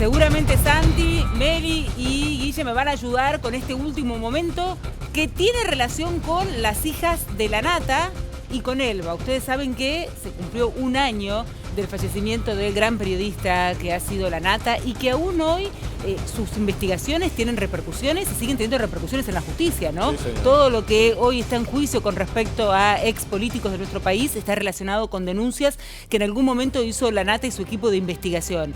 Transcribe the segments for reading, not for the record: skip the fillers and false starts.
Seguramente Santi, Meli y Guille me van a ayudar con este último momento que tiene relación con las hijas de la Nata y con Elba. Ustedes saben que se cumplió un año del fallecimiento del gran periodista que ha sido la Nata y que aún hoy sus investigaciones tienen repercusiones y siguen teniendo repercusiones en la justicia, ¿no? Sí, Todo lo que hoy está en juicio con respecto a ex políticos de nuestro país está relacionado con denuncias que en algún momento hizo la Nata y su equipo de investigación.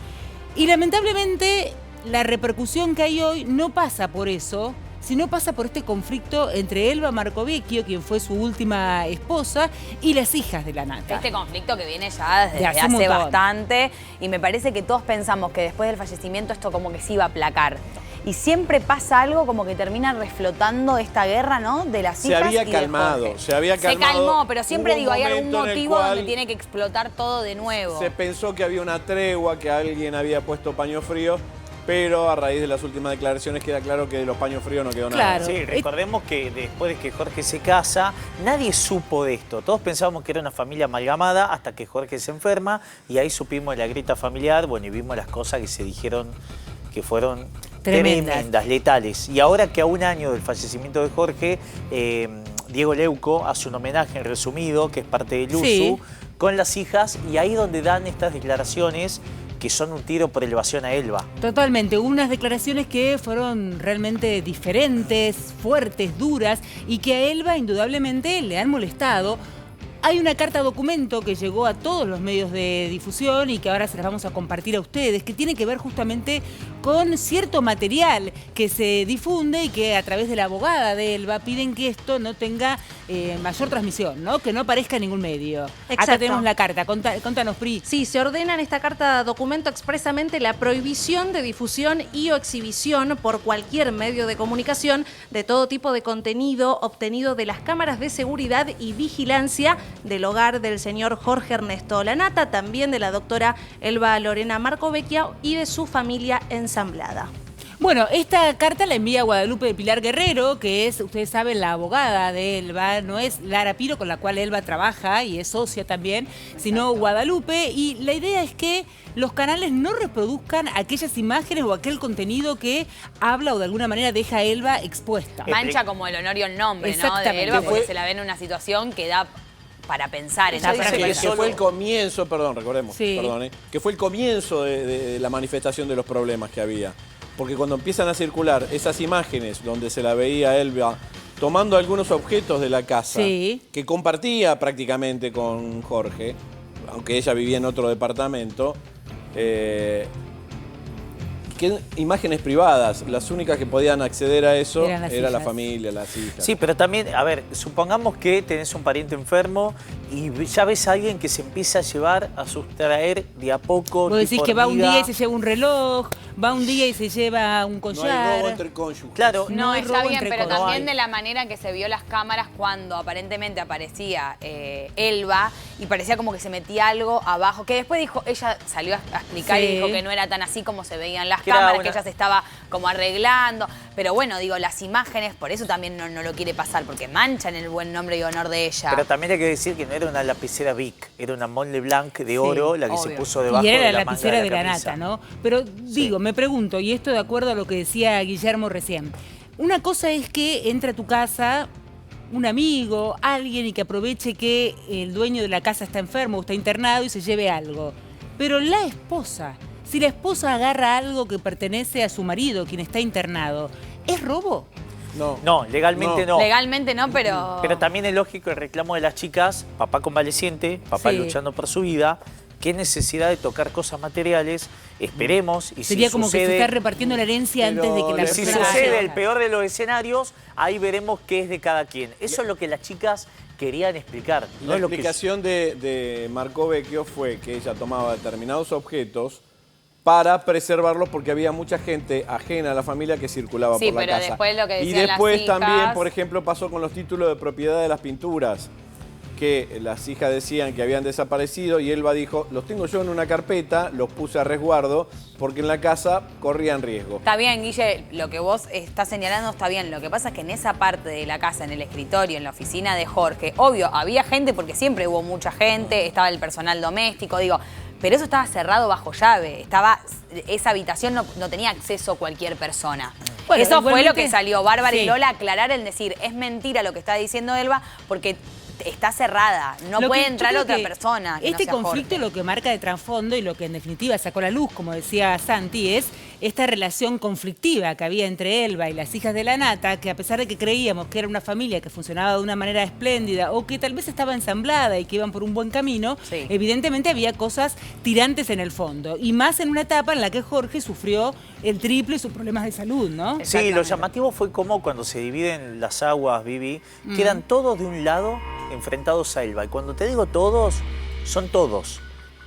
Y lamentablemente la repercusión que hay hoy no pasa por eso, sino pasa por este conflicto entre Elba Marcovecchio, quien fue su última esposa, y las hijas de la Nata. Este conflicto que viene ya desde hace hace bastante, y me parece que todos pensamos que después del fallecimiento esto como que se iba a aplacar. Y siempre pasa algo como que termina reflotando esta guerra, ¿no? De las hijas Se había y calmado, de Jorge. se había calmado. Se calmó, pero siempre Hubo digo, hay algún momento en el motivo cual donde tiene que explotar todo de nuevo. Se pensó que había una tregua, que alguien había puesto paño frío, pero a raíz de las últimas declaraciones queda claro que de los paños fríos no quedó nada. Claro. Sí, recordemos que después de que Jorge se casa, nadie supo de esto. Todos pensábamos que era una familia amalgamada hasta que Jorge se enferma y ahí supimos la grieta familiar, bueno, y vimos las cosas que se dijeron que fueron tremendas, letales. Y ahora que a un año del fallecimiento de Jorge, Diego Leuco hace un homenaje resumido, que es parte del USU, Sí, con las hijas, y ahí donde dan estas declaraciones que son un tiro por elevación a Elba. totalmente. Hubo unas declaraciones que fueron realmente diferentes, fuertes, duras, y que a Elba indudablemente le han molestado. Hay una carta documento que llegó a todos los medios de difusión y que ahora se las vamos a compartir a ustedes, que tiene que ver justamente con cierto material que se difunde y que a través de la abogada de Elba piden que esto no tenga mayor transmisión, ¿no? Que no aparezca en ningún medio. Exacto. Acá tenemos la carta. Contanos, Pri. Sí, se ordena en esta carta documento expresamente la prohibición de difusión y o exhibición por cualquier medio de comunicación de todo tipo de contenido obtenido de las cámaras de seguridad y vigilancia del hogar del señor Jorge Ernesto Lanata, también de la doctora Elba Lorena Marcovecchio y de su familia ensamblada. Bueno, esta carta la envía Guadalupe de Pilar Guerrero, que es, ustedes saben, la abogada de Elba, no es Lara Piro, con la cual Elba trabaja y es socia también, sino Guadalupe, y la idea es que los canales no reproduzcan aquellas imágenes o aquel contenido que habla o de alguna manera deja a Elba expuesta. Mancha como el honor y el nombre, ¿no? Exactamente. De Elba, porque se la ve en una situación que da para pensar en Ella esa dice que situación. fue el comienzo, perdón, recordemos, Sí. que fue el comienzo de la manifestación de los problemas que había. Porque cuando empiezan a circular esas imágenes donde se la veía a Elba tomando algunos objetos de la casa, Sí, que compartía prácticamente con Jorge, aunque ella vivía en otro departamento, que imágenes privadas, las únicas que podían acceder a eso Eran las era la hijas. familia, las hijas. Sí, pero también, a ver, supongamos que tenés un pariente enfermo y ya ves a alguien que se empieza a llevar, a sustraer de a poco. vos decís tipo que va un hormiga. día y se lleva un reloj, va un día y se lleva un No collar. hay robo entre cónyuges. Claro, No, hay está robo bien, entre pero cosas. también de la manera que se vio las cámaras cuando aparentemente aparecía Elba y parecía como que se metía algo abajo, que después dijo, ella salió a explicar Sí. y dijo que no era tan así como se veían las Que era cámaras, una- que ella se estaba como arreglando, pero bueno, digo, las imágenes, por eso también no lo quiere pasar, porque manchan el buen nombre y honor de ella. Pero también hay que decir que no era una lapicera Bic, era una Montblanc de oro, la que se obvio. puso debajo Y de era la la manga lapicera de la camisa. Nata, ¿no? Pero digo, me pregunto, y esto de acuerdo a lo que decía Guillermo recién, una cosa es que entra a tu casa un amigo, alguien, y que aproveche que el dueño de la casa está enfermo o está internado y se lleve algo. Pero la esposa, si la esposa agarra algo que pertenece a su marido, quien está internado, ¿es robo? No. No, legalmente no. Legalmente no, pero... Pero también es lógico el reclamo de las chicas, papá convaleciente, papá Sí. luchando por su vida, qué necesidad de tocar cosas materiales, esperemos, y Sería si como que se sucede, está repartiendo la herencia Pero antes de que la y si persona sucede vaya. el peor de los escenarios, ahí veremos qué es de cada quien. Eso es lo que las chicas querían explicar. No La es lo que explicación de Marcovecchio fue que ella tomaba determinados objetos para preservarlos porque había mucha gente ajena a la familia que circulaba Sí, por la pero casa. después lo que Y decían las después hijas- también, por ejemplo, pasó con los títulos de propiedad de las pinturas, que las hijas decían que habían desaparecido y Elba dijo, los tengo yo en una carpeta, los puse a resguardo porque en la casa corrían riesgo. Está bien, Guille, lo que vos estás señalando está bien. Lo que pasa es que en esa parte de la casa, en el escritorio, en la oficina de Jorge, obvio, había gente porque siempre hubo mucha gente, estaba el personal doméstico, digo, pero eso estaba cerrado bajo llave. Esa habitación no tenía acceso cualquier persona. Bueno, eso fue igualmente, lo que salió Bárbara sí. y Lola a aclarar, en decir, es mentira lo que está diciendo Elba, porque está cerrada, no Lo puede que yo entrar creo otra que persona. Que este no sea conflicto Jorge. lo que marca de trasfondo y lo que en definitiva sacó a la luz, como decía Santi, es esta relación conflictiva que había entre Elba y las hijas de la Nata, que a pesar de que creíamos que era una familia que funcionaba de una manera espléndida o que tal vez estaba ensamblada y que iban por un buen camino, Sí. evidentemente había cosas tirantes en el fondo. Y más en una etapa en la que Jorge sufrió el triple y sus problemas de salud, ¿no? Sí, lo Exactamente. llamativo fue como cuando se dividen las aguas, Vivi, quedan todos de un lado enfrentados a Elba. Y cuando te digo todos, son todos.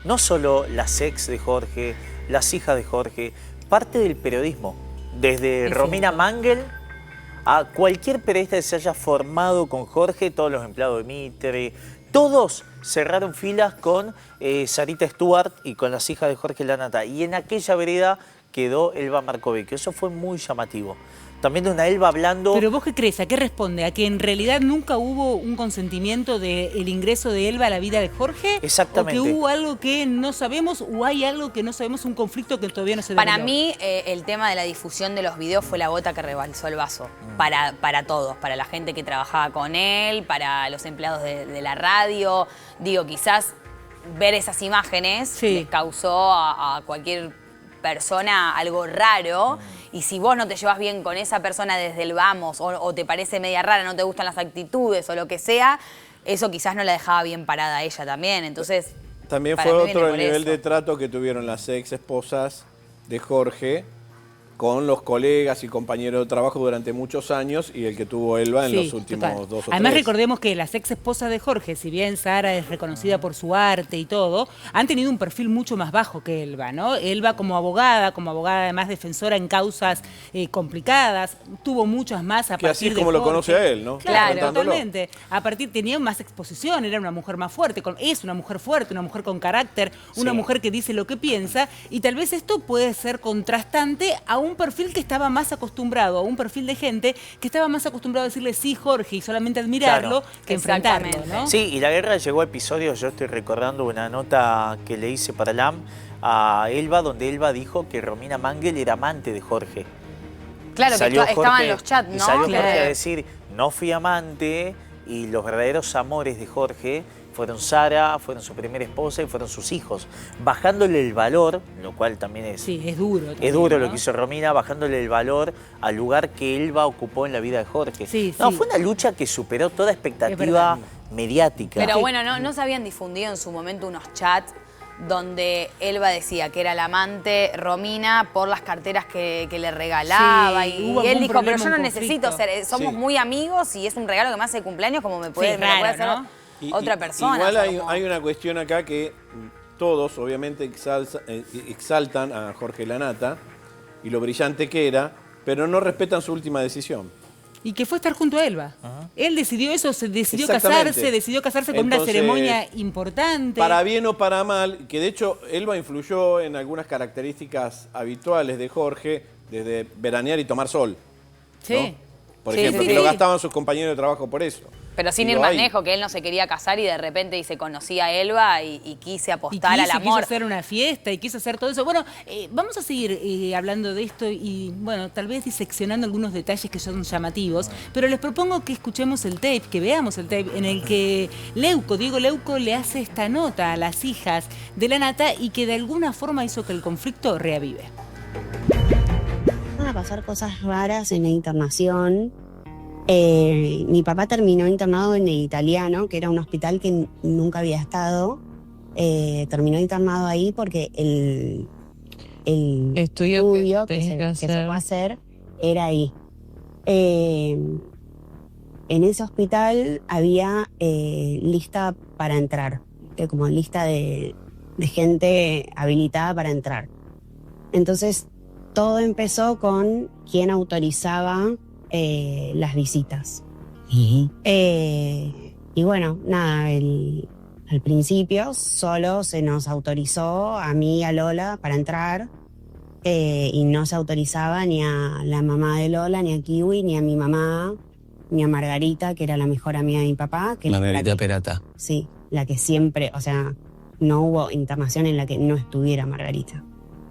No solo las ex de Jorge, las hijas de Jorge, parte del periodismo. Desde Es Romina cierto. Mangel a cualquier periodista que se haya formado con Jorge, todos los empleados de Mitre, todos cerraron filas con Sarita Stewart y con las hijas de Jorge Lanata. Y en aquella vereda quedó Elba Marcovecchio. Eso fue muy llamativo. También de una Elba hablando... Pero vos qué crees, ¿a qué responde? ¿A que en realidad nunca hubo un consentimiento del ingreso de Elba a la vida de Jorge? Exactamente. ¿O que hubo algo que no sabemos o hay algo que no sabemos, un conflicto que todavía no se develó? Para mí, el tema de la difusión de los videos fue la gota que rebalsó el vaso. Para todos, para la gente que trabajaba con él, para los empleados de la radio. Digo, quizás ver esas imágenes Sí. les causó a cualquier persona algo raro, y si vos no te llevas bien con esa persona desde el vamos, o te parece media rara, no te gustan las actitudes o lo que sea, eso quizás no la dejaba bien parada a ella también. Entonces, También para fue mí viene otro el por nivel eso. de trato que tuvieron las ex esposas de Jorge con los colegas y compañeros de trabajo durante muchos años y el que tuvo Elba en Sí, los últimos total. 2 o Además 3. recordemos que las ex esposas de Jorge, si bien Sara es reconocida por su arte y todo, han tenido un perfil mucho más bajo que Elba, ¿no? Elba como abogada además defensora en causas complicadas, tuvo muchas más a Que así partir es de como lo Jorge. conoce a él, ¿no? Claro, Contándolo. totalmente. A partir tenía más exposición, era una mujer más fuerte, es una mujer fuerte, una mujer con carácter, una Sí. mujer que dice lo que piensa, y tal vez esto puede ser contrastante a un perfil que estaba más acostumbrado, a un perfil de gente que estaba más acostumbrado a decirle sí, Jorge, y solamente admirarlo Claro. que enfrentarlo, Exactamente. ¿no? Sí, y la guerra llegó a episodios, yo estoy recordando una nota que le hice para LAM a Elba, donde Elba dijo que Romina Mangel era amante de Jorge. claro, que Salió estaban Jorge- los chats, y ¿no? salió Claro. Jorge a decir, no fui amante, y los verdaderos amores de Jorge fueron Sara, fueron su primera esposa y fueron sus hijos, bajándole el valor, lo cual también es... Sí, es duro. Es también, duro ¿no? lo que hizo Romina, bajándole el valor al lugar que Elba ocupó en la vida de Jorge. Sí, no, sí. fue una lucha que superó toda Es expectativa verdad. mediática. Pero bueno, no se habían difundido en su momento unos chats donde Elba decía que era la amante Romina por las carteras que le regalaba, Sí, y hubo él algún dijo, pero problema, yo no un necesito conflicto. ser, somos Sí. muy amigos y es un regalo que me hace de cumpleaños como me lo puede raro, hacer ¿no? otra persona. Igual o sea, hay, como- hay una cuestión acá que todos obviamente exaltan a Jorge Lanata y lo brillante que era, pero no respetan su última decisión. Y que fue estar junto a Elba. Él decidió eso, decidió Exactamente. casarse con una Entonces, ceremonia importante. Para bien o para mal, que de hecho Elba influyó en algunas características habituales de Jorge, desde veranear y tomar sol. Sí. ¿no? Por Sí, ejemplo, sí, que sí. lo gastaban sus compañeros de trabajo por eso. Pero sin Digo, ir más hay- lejos, que él no se quería casar y de repente dice, conocí a Elba y quise apostar al quiso amor. hacer una fiesta y quiso hacer todo eso. Bueno, vamos a seguir hablando de esto y, bueno, tal vez diseccionando algunos detalles que son llamativos, pero les propongo que escuchemos el tape, que veamos el tape en el que Diego Leuco, le hace esta nota a las hijas de la Nata y que de alguna forma hizo que el conflicto reavive. Van a pasar cosas raras en la internación. Mi papá terminó internado en el Italiano, que era un hospital que nunca había estado. Terminó internado ahí porque el Estudio que estudio tenés que que se hacer. fue a hacer era ahí. En ese hospital había lista para entrar, como lista de gente habilitada para entrar. Entonces, todo empezó con quién autorizaba las visitas. Y bueno, nada, al principio solo se nos autorizó a mí y a Lola para entrar, y no se autorizaba ni a la mamá de Lola, ni a Kiwi, ni a mi mamá, ni a Margarita, que era la mejor amiga de mi papá. Que Margarita la que- Perata. Sí, la que siempre, o sea, no hubo internación en la que no estuviera Margarita.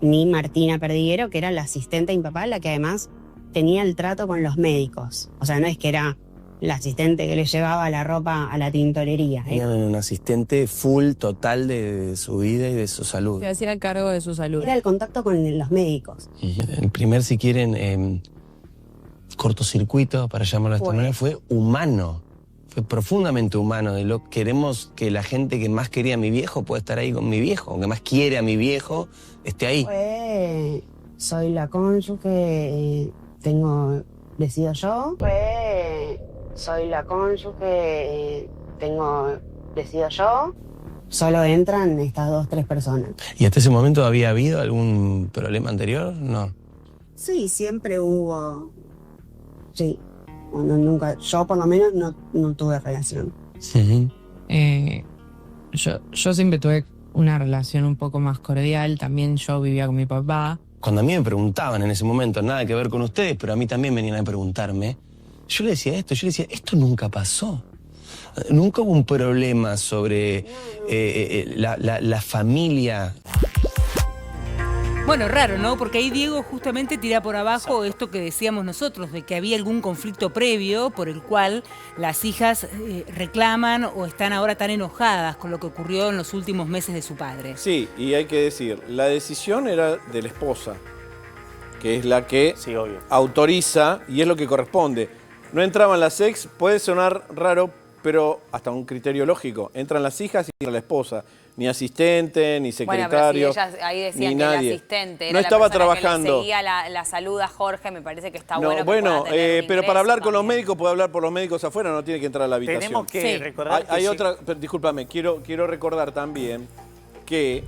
Ni Martina Perdiguero, que era la asistente de mi papá, la que además tenía el trato con los médicos. O sea, no es que era la asistente que le llevaba la ropa a la tintorería. Era un asistente full, total de su vida y de su salud. Se hacía cargo de su salud. Era el contacto con los médicos. El primer, si quieren, cortocircuito, para llamarlo de esta manera, fue humano. Fue profundamente humano. Queremos que la gente que más quería a mi viejo pueda estar ahí con mi viejo, que más quiere a mi viejo, esté ahí. Soy la cónyuge, decido yo. Soy la cónyuge, decido yo. Solo entran estas 2, 3 personas. ¿Y hasta ese momento había habido algún problema anterior? No. Sí, siempre hubo. Sí. Bueno, nunca, yo por lo menos no tuve relación. Yo siempre tuve una relación un poco más cordial. También yo vivía con mi papá. Cuando a mí me preguntaban en ese momento, nada que ver con ustedes, pero a mí también venían a preguntarme, yo le decía, esto nunca pasó. Nunca hubo un problema sobre la familia. Bueno, raro, ¿no? Porque ahí Diego justamente tira por abajo esto que decíamos nosotros, de que había algún conflicto previo por el cual las hijas reclaman o están ahora tan enojadas con lo que ocurrió en los últimos meses de su padre. Sí, y hay que decir, la decisión era de la esposa, que es la que autoriza y es lo que corresponde. No entraban las ex, puede sonar raro, pero hasta un criterio lógico. Entran las hijas y entra la esposa. Ni asistente, ni secretario, bueno, pero si ella ahí decía ni que nadie. el asistente no era estaba la persona trabajando. que le seguía la salud a Jorge, me parece que está No, bueno. bueno, que pueda tener un pero para ingreso hablar con los también. médicos, puede hablar por los médicos afuera, no tiene que entrar a la habitación. Tenemos que recordar que Hay otra, pero discúlpame, quiero recordar también que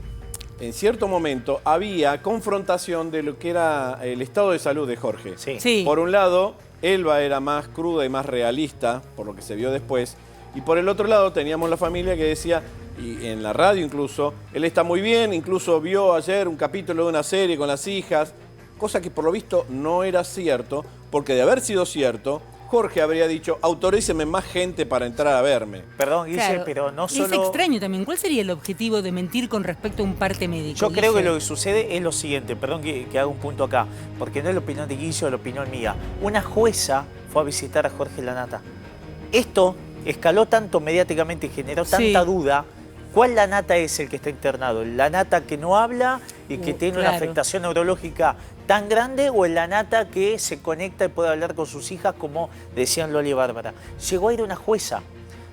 en cierto momento había confrontación de lo que era el estado de salud de Jorge. Sí. Por un lado, Elba era más cruda y más realista, por lo que se vio después, y por el otro lado teníamos la familia que decía, y en la radio incluso, él está muy bien, incluso vio ayer un capítulo de una serie con las hijas, cosa que por lo visto no era cierto, porque de haber sido cierto, Jorge habría dicho, autoríceme más gente para entrar a verme. Perdón, Guille, Claro, pero no solo... Es extraño también. ¿Cuál sería el objetivo de mentir con respecto a un parte médico? Yo creo que Guille? lo que sucede es lo siguiente, perdón que haga un punto acá, porque no es la opinión de Guille o la opinión mía. Una jueza fue a visitar a Jorge Lanata. Esto escaló tanto mediáticamente y generó tanta duda. ¿Cuál Lanata es el que está internado? ¿El Lanata que no habla y que tiene una afectación neurológica tan grande o el Lanata que se conecta y puede hablar con sus hijas como decían Lola y Bárbara? Llegó a ir una jueza,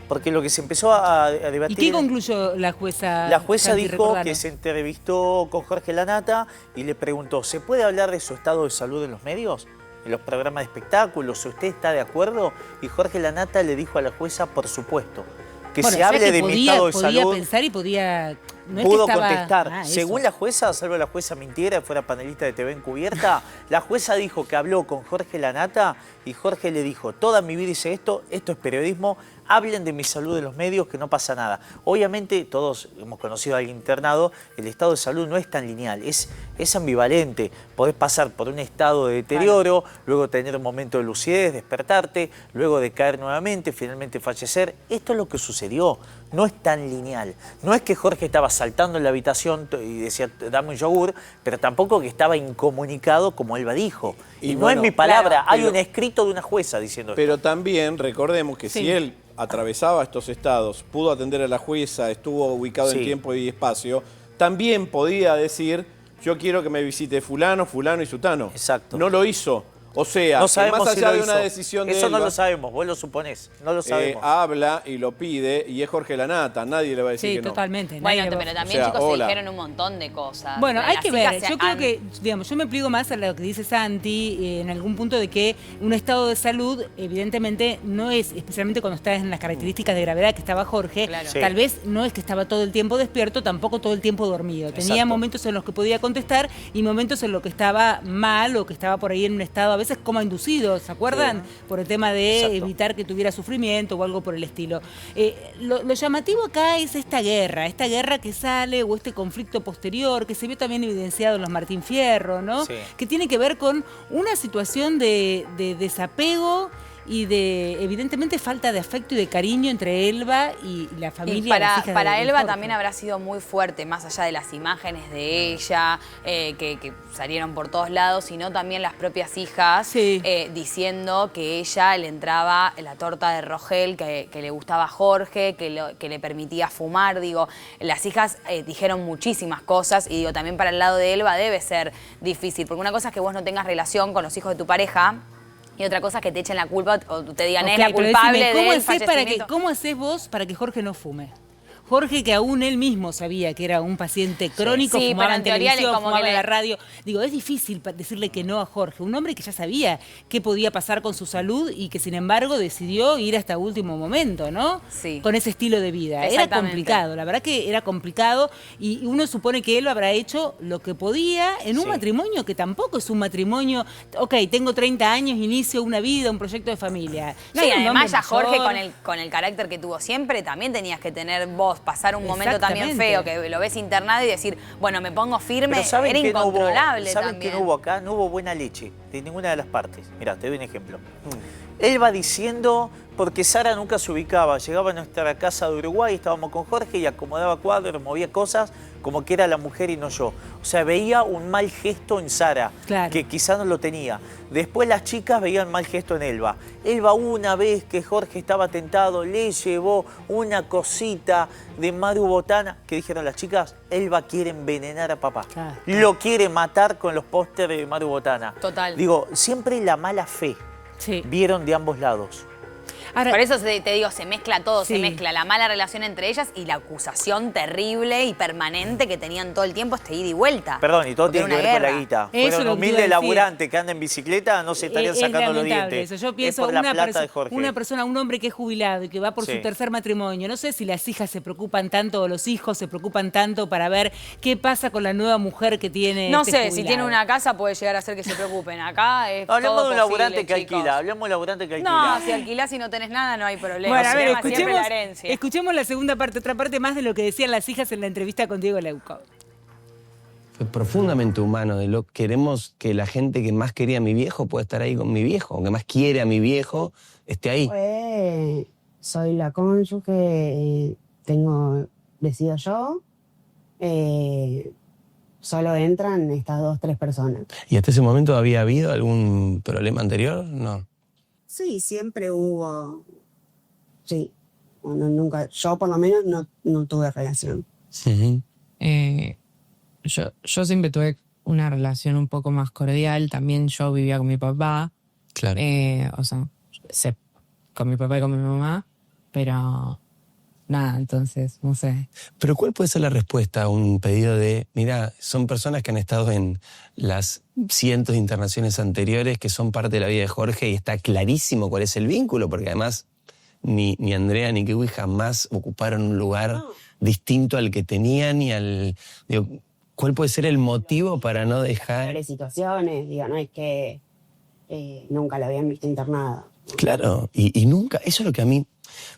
porque lo que se empezó a debatir... ¿Y qué concluyó la jueza? La jueza Santi, dijo recordanos? que se entrevistó con Jorge Lanata y le preguntó, ¿se puede hablar de su estado de salud en los medios? En los programas de espectáculos, ¿usted está de acuerdo? Y Jorge Lanata le dijo a la jueza, por supuesto, que Bueno, se o sea hable que de mi estado de podía salud. Pensar y podía... No es Pudo que estaba... contestar. eso. Según la jueza, salvo la jueza mintiera, fuera panelista de TV Encubierta, la jueza dijo que habló con Jorge Lanata y Jorge le dijo, toda mi vida hice esto es periodismo, hablen de mi salud en los medios, que no pasa nada. Obviamente, todos hemos conocido a alguien internado, el estado de salud no es tan lineal, es ambivalente. Podés pasar por un estado de deterioro, luego tener un momento de lucidez, despertarte, luego decaer nuevamente, finalmente fallecer. Esto es lo que sucedió, no es tan lineal. No es que Jorge estaba saltando en la habitación y decía, dame un yogur, pero tampoco que estaba incomunicado como Elba dijo. Y no bueno, es mi palabra, claro, hay pero- un escrito de una jueza diciendo esto. Pero también recordemos que si él atravesaba estos estados, pudo atender a la jueza, estuvo ubicado en tiempo y espacio, también podía decir, yo quiero que me visite fulano, fulano y sutano. Exacto. No lo hizo. O sea, No que sabemos más si allá lo de una hizo. decisión de Eso no Elba, lo sabemos, vos lo suponés, no lo sabemos. habla y lo pide y es Jorge Lanata, nadie le va a decir Sí, que no. totalmente. Bueno, nadie le va- pero también, O sea, chicos, hola. se dijeron un montón de cosas. Bueno, hay Las que hijas ver. se Yo creo han- que, digamos, yo me pliego más a lo que dice Santi en algún punto de que un estado de salud, evidentemente, no es, especialmente cuando estás en las características de gravedad que estaba Jorge, Claro. Sí. tal vez no es que estaba todo el tiempo despierto, tampoco todo el tiempo dormido. Tenía Exacto. momentos en los que podía contestar y momentos en los que estaba mal o que estaba por ahí en un estado a veces coma inducido, ¿se acuerdan? Por el tema de Exacto. evitar que tuviera sufrimiento o algo por el estilo. Lo llamativo acá es esta guerra que sale o este conflicto posterior que se vio también evidenciado en los Martín Fierro, ¿no? Sí. Que tiene que ver con una situación de desapego y de, evidentemente, falta de afecto y de cariño entre Elba y la familia. Y las hijas para de Elba Jorge. también habrá sido muy fuerte, más allá de las imágenes de ella, que salieron por todos lados, sino también las propias hijas Sí. diciendo que ella le entraba la torta de Rogel, que le gustaba a Jorge, que le permitía fumar. Digo, las hijas dijeron muchísimas cosas y digo, también para el lado de Elba debe ser difícil, porque una cosa es que vos no tengas relación con los hijos de tu pareja, y otra cosa es que te echen la culpa o te digan, es la pero culpable decime, del fallecimiento. ¿cómo hacés vos para que Jorge no fume? Jorge, que aún él mismo sabía que era un paciente crónico, Sí, fumaba pero en en teoría televisión, como fumaba que en le- la radio. Digo, es difícil decirle que no a Jorge, un hombre que ya sabía qué podía pasar con su salud y que sin embargo decidió ir hasta último momento, ¿no? Sí. Con ese estilo de vida. Era Exactamente. complicado, la verdad que era complicado y uno supone que él habrá hecho lo que podía en un Sí. matrimonio que tampoco es un matrimonio, ok, tengo 30 años, inicio una vida, un proyecto de familia. No, Ya y era un además hombre ya Jorge, mayor. con el carácter que tuvo siempre, también tenías que tener vos, pasar un momento también Exactamente. feo, que lo ves internado y decir, bueno, me pongo firme, Pero ¿saben era que no hubo, incontrolable ¿saben también. que no hubo acá? No hubo buena leche de ninguna de las partes. Mirá, te doy un ejemplo. Él va diciendo, porque Sara nunca se ubicaba, llegaba a nuestra casa de Uruguay, estábamos con Jorge y acomodaba cuadros, movía cosas como que era la mujer y no yo. O sea, veía un mal gesto en Sara, Claro. que quizás no lo tenía. Después las chicas veían mal gesto en Elba. Elba una vez que Jorge estaba tentado, le llevó una cosita de Maru Botana, que dijeron las chicas, Elba quiere envenenar a papá. Claro. Lo quiere matar con los pósteres de Maru Botana. Total. Digo, siempre la mala fe Sí. vieron de ambos lados. Ahora, Por eso te digo, se mezcla todo, Sí. se mezcla la mala relación entre ellas y la acusación terrible y permanente que tenían todo el tiempo, este ida y vuelta. Perdón, y todo Porque tiene que era ver una con la guerra. guita. Eso es Fueron lo que te humildes iba a decir. laburantes que andan en bicicleta, no se estarían es sacando los lamentable dientes. eso. Yo pienso, es por la una, plata de Jorge. una persona, un hombre que es jubilado y que va por Sí. su tercer matrimonio, no sé si las hijas se preocupan tanto o los hijos se preocupan tanto para ver qué pasa con la nueva mujer que tiene No este sé, si jubilado. tiene una casa puede llegar a ser que se preocupen. Acá es Hablemos todo de un laburante posible, que chicos. alquila, hablemos de un laburante que alquila. No, si alquilás y no tenés nada, no hay problema. Bueno, a El ver, problema siempre escuchemos, es la herencia. escuchemos la segunda parte, otra parte más de lo que decían las hijas en la entrevista con Diego Leuco. Fue profundamente humano. Queremos que la gente que más quería a mi viejo pueda estar ahí con mi viejo, que más quiere a mi viejo esté ahí. Soy la cónyuge, decido yo. Solo entran estas 2, 3 personas. ¿Y hasta ese momento había habido algún problema anterior? No. Sí, siempre hubo. Sí. Bueno, nunca, yo por lo menos no tuve relación. Ujú. Yo siempre tuve una relación un poco más cordial. También yo vivía con mi papá. Claro. O sea, con mi papá y con mi mamá. Pero nada, entonces, no sé. Pero ¿cuál puede ser la respuesta a un pedido de, mira, son personas que han estado en las cientos de internaciones anteriores que son parte de la vida de Jorge y está clarísimo cuál es el vínculo, porque además ni Andrea ni Kiwi jamás ocuparon un lugar distinto al que tenían y al... Digo, ¿cuál puede ser el motivo para no dejar...? Varias situaciones, digo, no es que nunca la habían visto internada. Claro, y nunca, eso es lo que a mí,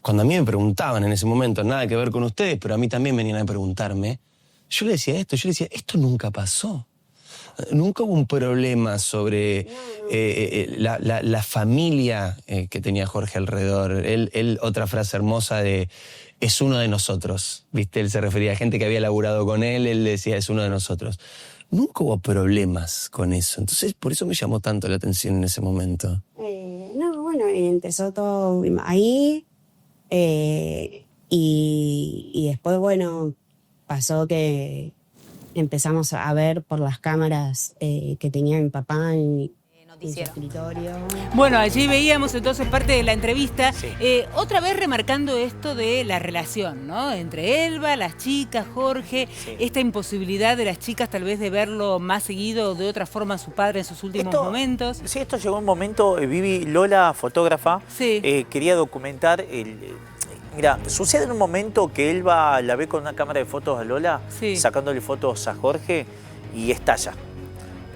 cuando a mí me preguntaban en ese momento, nada que ver con ustedes, pero a mí también venían a preguntarme, yo le decía, esto nunca pasó. Nunca hubo un problema sobre la familia que tenía Jorge alrededor. Él, otra frase hermosa de, es uno de nosotros, ¿viste? Él se refería a gente que había laburado con él decía, es uno de nosotros. Nunca hubo problemas con eso, entonces por eso me llamó tanto la atención en ese momento. No, bueno, empezó todo ahí y después, bueno, pasó que empezamos a ver por las cámaras que tenía mi papá en su Noticiero. escritorio. Bueno, allí veíamos entonces parte de la entrevista, Sí. otra vez remarcando esto de la relación, ¿no? Entre Elba, las chicas, Jorge, Sí. esta imposibilidad de las chicas tal vez de verlo más seguido de otra forma a su padre en sus últimos momentos. Sí, esto llegó un momento, Vivi, Lola, fotógrafa, Sí. quería documentar mira, sucede en un momento que Elba la ve con una cámara de fotos a Lola, Sí. sacándole fotos a Jorge y estalla.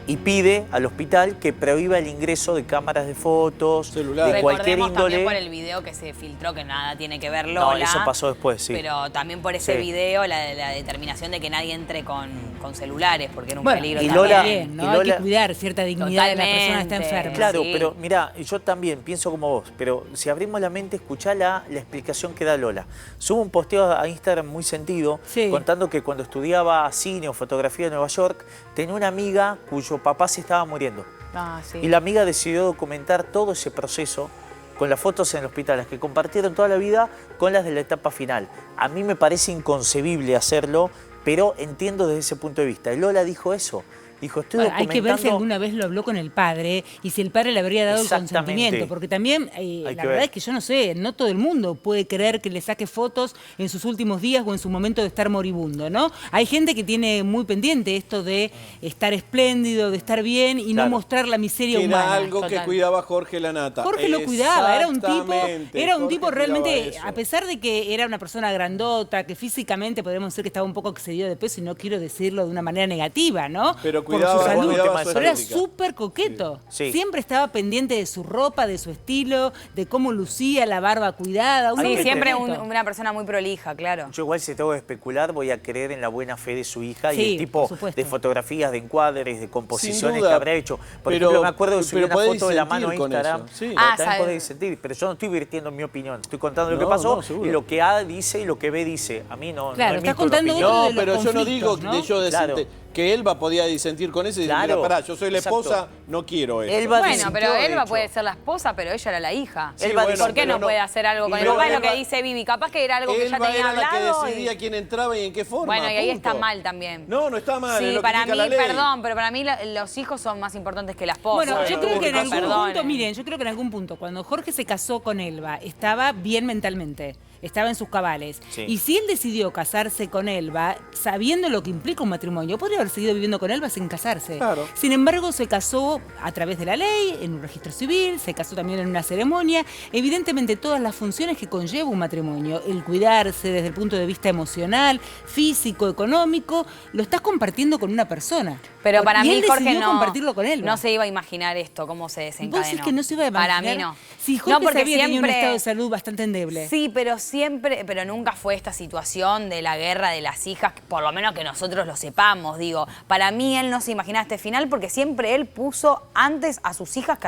y pide al hospital que prohíba el ingreso de cámaras de fotos, celulares, de cualquier Recordemos también índole. por el video que se filtró, que nada tiene que ver Lola. No, eso pasó después, sí. Pero también por ese Sí. video la determinación de que nadie entre con celulares, porque era un Bueno, peligro y también. Lola- Bien, ¿no? y Hay Lola- que cuidar cierta dignidad de la persona que está Totalmente. enferma. Claro, Sí. pero mira, yo también pienso como vos, pero si abrimos la mente, escuchá la explicación que da Lola. Subo un posteo a Instagram muy sentido, Sí. contando que cuando estudiaba cine o fotografía en Nueva York, tenía una amiga cuyo papá se estaba muriendo. Ah, sí. Y la amiga decidió documentar todo ese proceso con las fotos en el hospital, las que compartieron toda la vida con las de la etapa final. A mí me parece inconcebible hacerlo, pero entiendo desde ese punto de vista. Y Lola dijo eso. Dijo, estoy Bueno, hay que ver si documentando- alguna vez lo habló con el padre y si el padre le habría dado el Exactamente. consentimiento. Porque también, Hay la que verdad ver. es que yo no sé, no todo el mundo puede creer que le saque fotos en sus últimos días o en su momento de estar moribundo, ¿no? Hay gente que tiene muy pendiente esto de estar espléndido, de estar bien y no Claro. mostrar la miseria Que humana. era algo que Total. cuidaba Jorge Lanata. Jorge lo cuidaba, era un tipo Exactamente, Jorge realmente, cuidaba eso. a pesar de que era una persona grandota, que físicamente podríamos decir que estaba un poco excedido de peso, y no quiero decirlo de una manera negativa, ¿no? Pero Por cuidaba, su salud. cuidaba su Pero era estética. súper coqueto. Sí. Siempre estaba pendiente de su ropa, de su estilo, de cómo lucía, la barba cuidada. Un Sí, hombre siempre coqueto. una persona muy prolija, claro. Yo igual si tengo que especular voy a creer en la buena fe de su hija Sí, y el tipo por supuesto. de fotografías, de encuadres, de composiciones duda, que habrá hecho. Por pero- ejemplo, me acuerdo que subí pero una podés foto de la disentir mano a con Instagram. eso, sí. Ah, También ¿sabes? podés disentir, pero yo no estoy virtiendo mi opinión. Estoy contando lo que No, pasó no, seguro. y lo que A dice y lo que B dice. A mí no, Claro, no estás emito una contando opinión. otro No, de los pero yo no digo conflictos, ¿no? de yo Claro. que Elba podía disentir con eso y decir, Claro, mira, pará, yo soy la exacto. esposa, no quiero eso. Elba Bueno, disintió, pero de Elba hecho. puede ser la esposa, pero ella era la hija. Sí, Elba bueno, ¿Por qué pero no puede hacer algo con el pero papá? Es lo que Elba- dice Vivi. Capaz que era algo que ya Elba tenía era la que hablado. decidía quién entraba y en qué forma. Bueno, y ahí punto. está mal también. No, no está mal. es Sí, lo que para indica mí, la ley. perdón, pero para mí los hijos son más importantes que la esposa. Bueno, yo Bueno, creo que en perdón, algún perdonen. punto, miren, yo creo que en algún punto, cuando Jorge se casó con Elba, estaba bien mentalmente, estaba en sus cabales. Sí. Y si él decidió casarse con Elba, sabiendo lo que implica un matrimonio, podría haber seguido viviendo con Elba sin casarse. Claro. Sin embargo, se casó a través de la ley, en un registro civil, se casó también en una ceremonia. Evidentemente, todas las funciones que conlleva un matrimonio, el cuidarse desde el punto de vista emocional, físico, económico, lo estás compartiendo con una persona. Pero para Y mí, él Jorge decidió no, compartirlo con Elba. no se iba a imaginar esto, cómo se desencadenó. ¿Vos decís que no se iba a imaginar? Para mí no. Si Jorge no, porque sabía que tenía un siempre- estado de salud bastante endeble. Sí, pero siempre, pero nunca fue esta situación de la guerra de las hijas, por lo menos que nosotros lo sepamos, digo. Para mí él no se imaginaba este final porque siempre él puso antes a sus hijas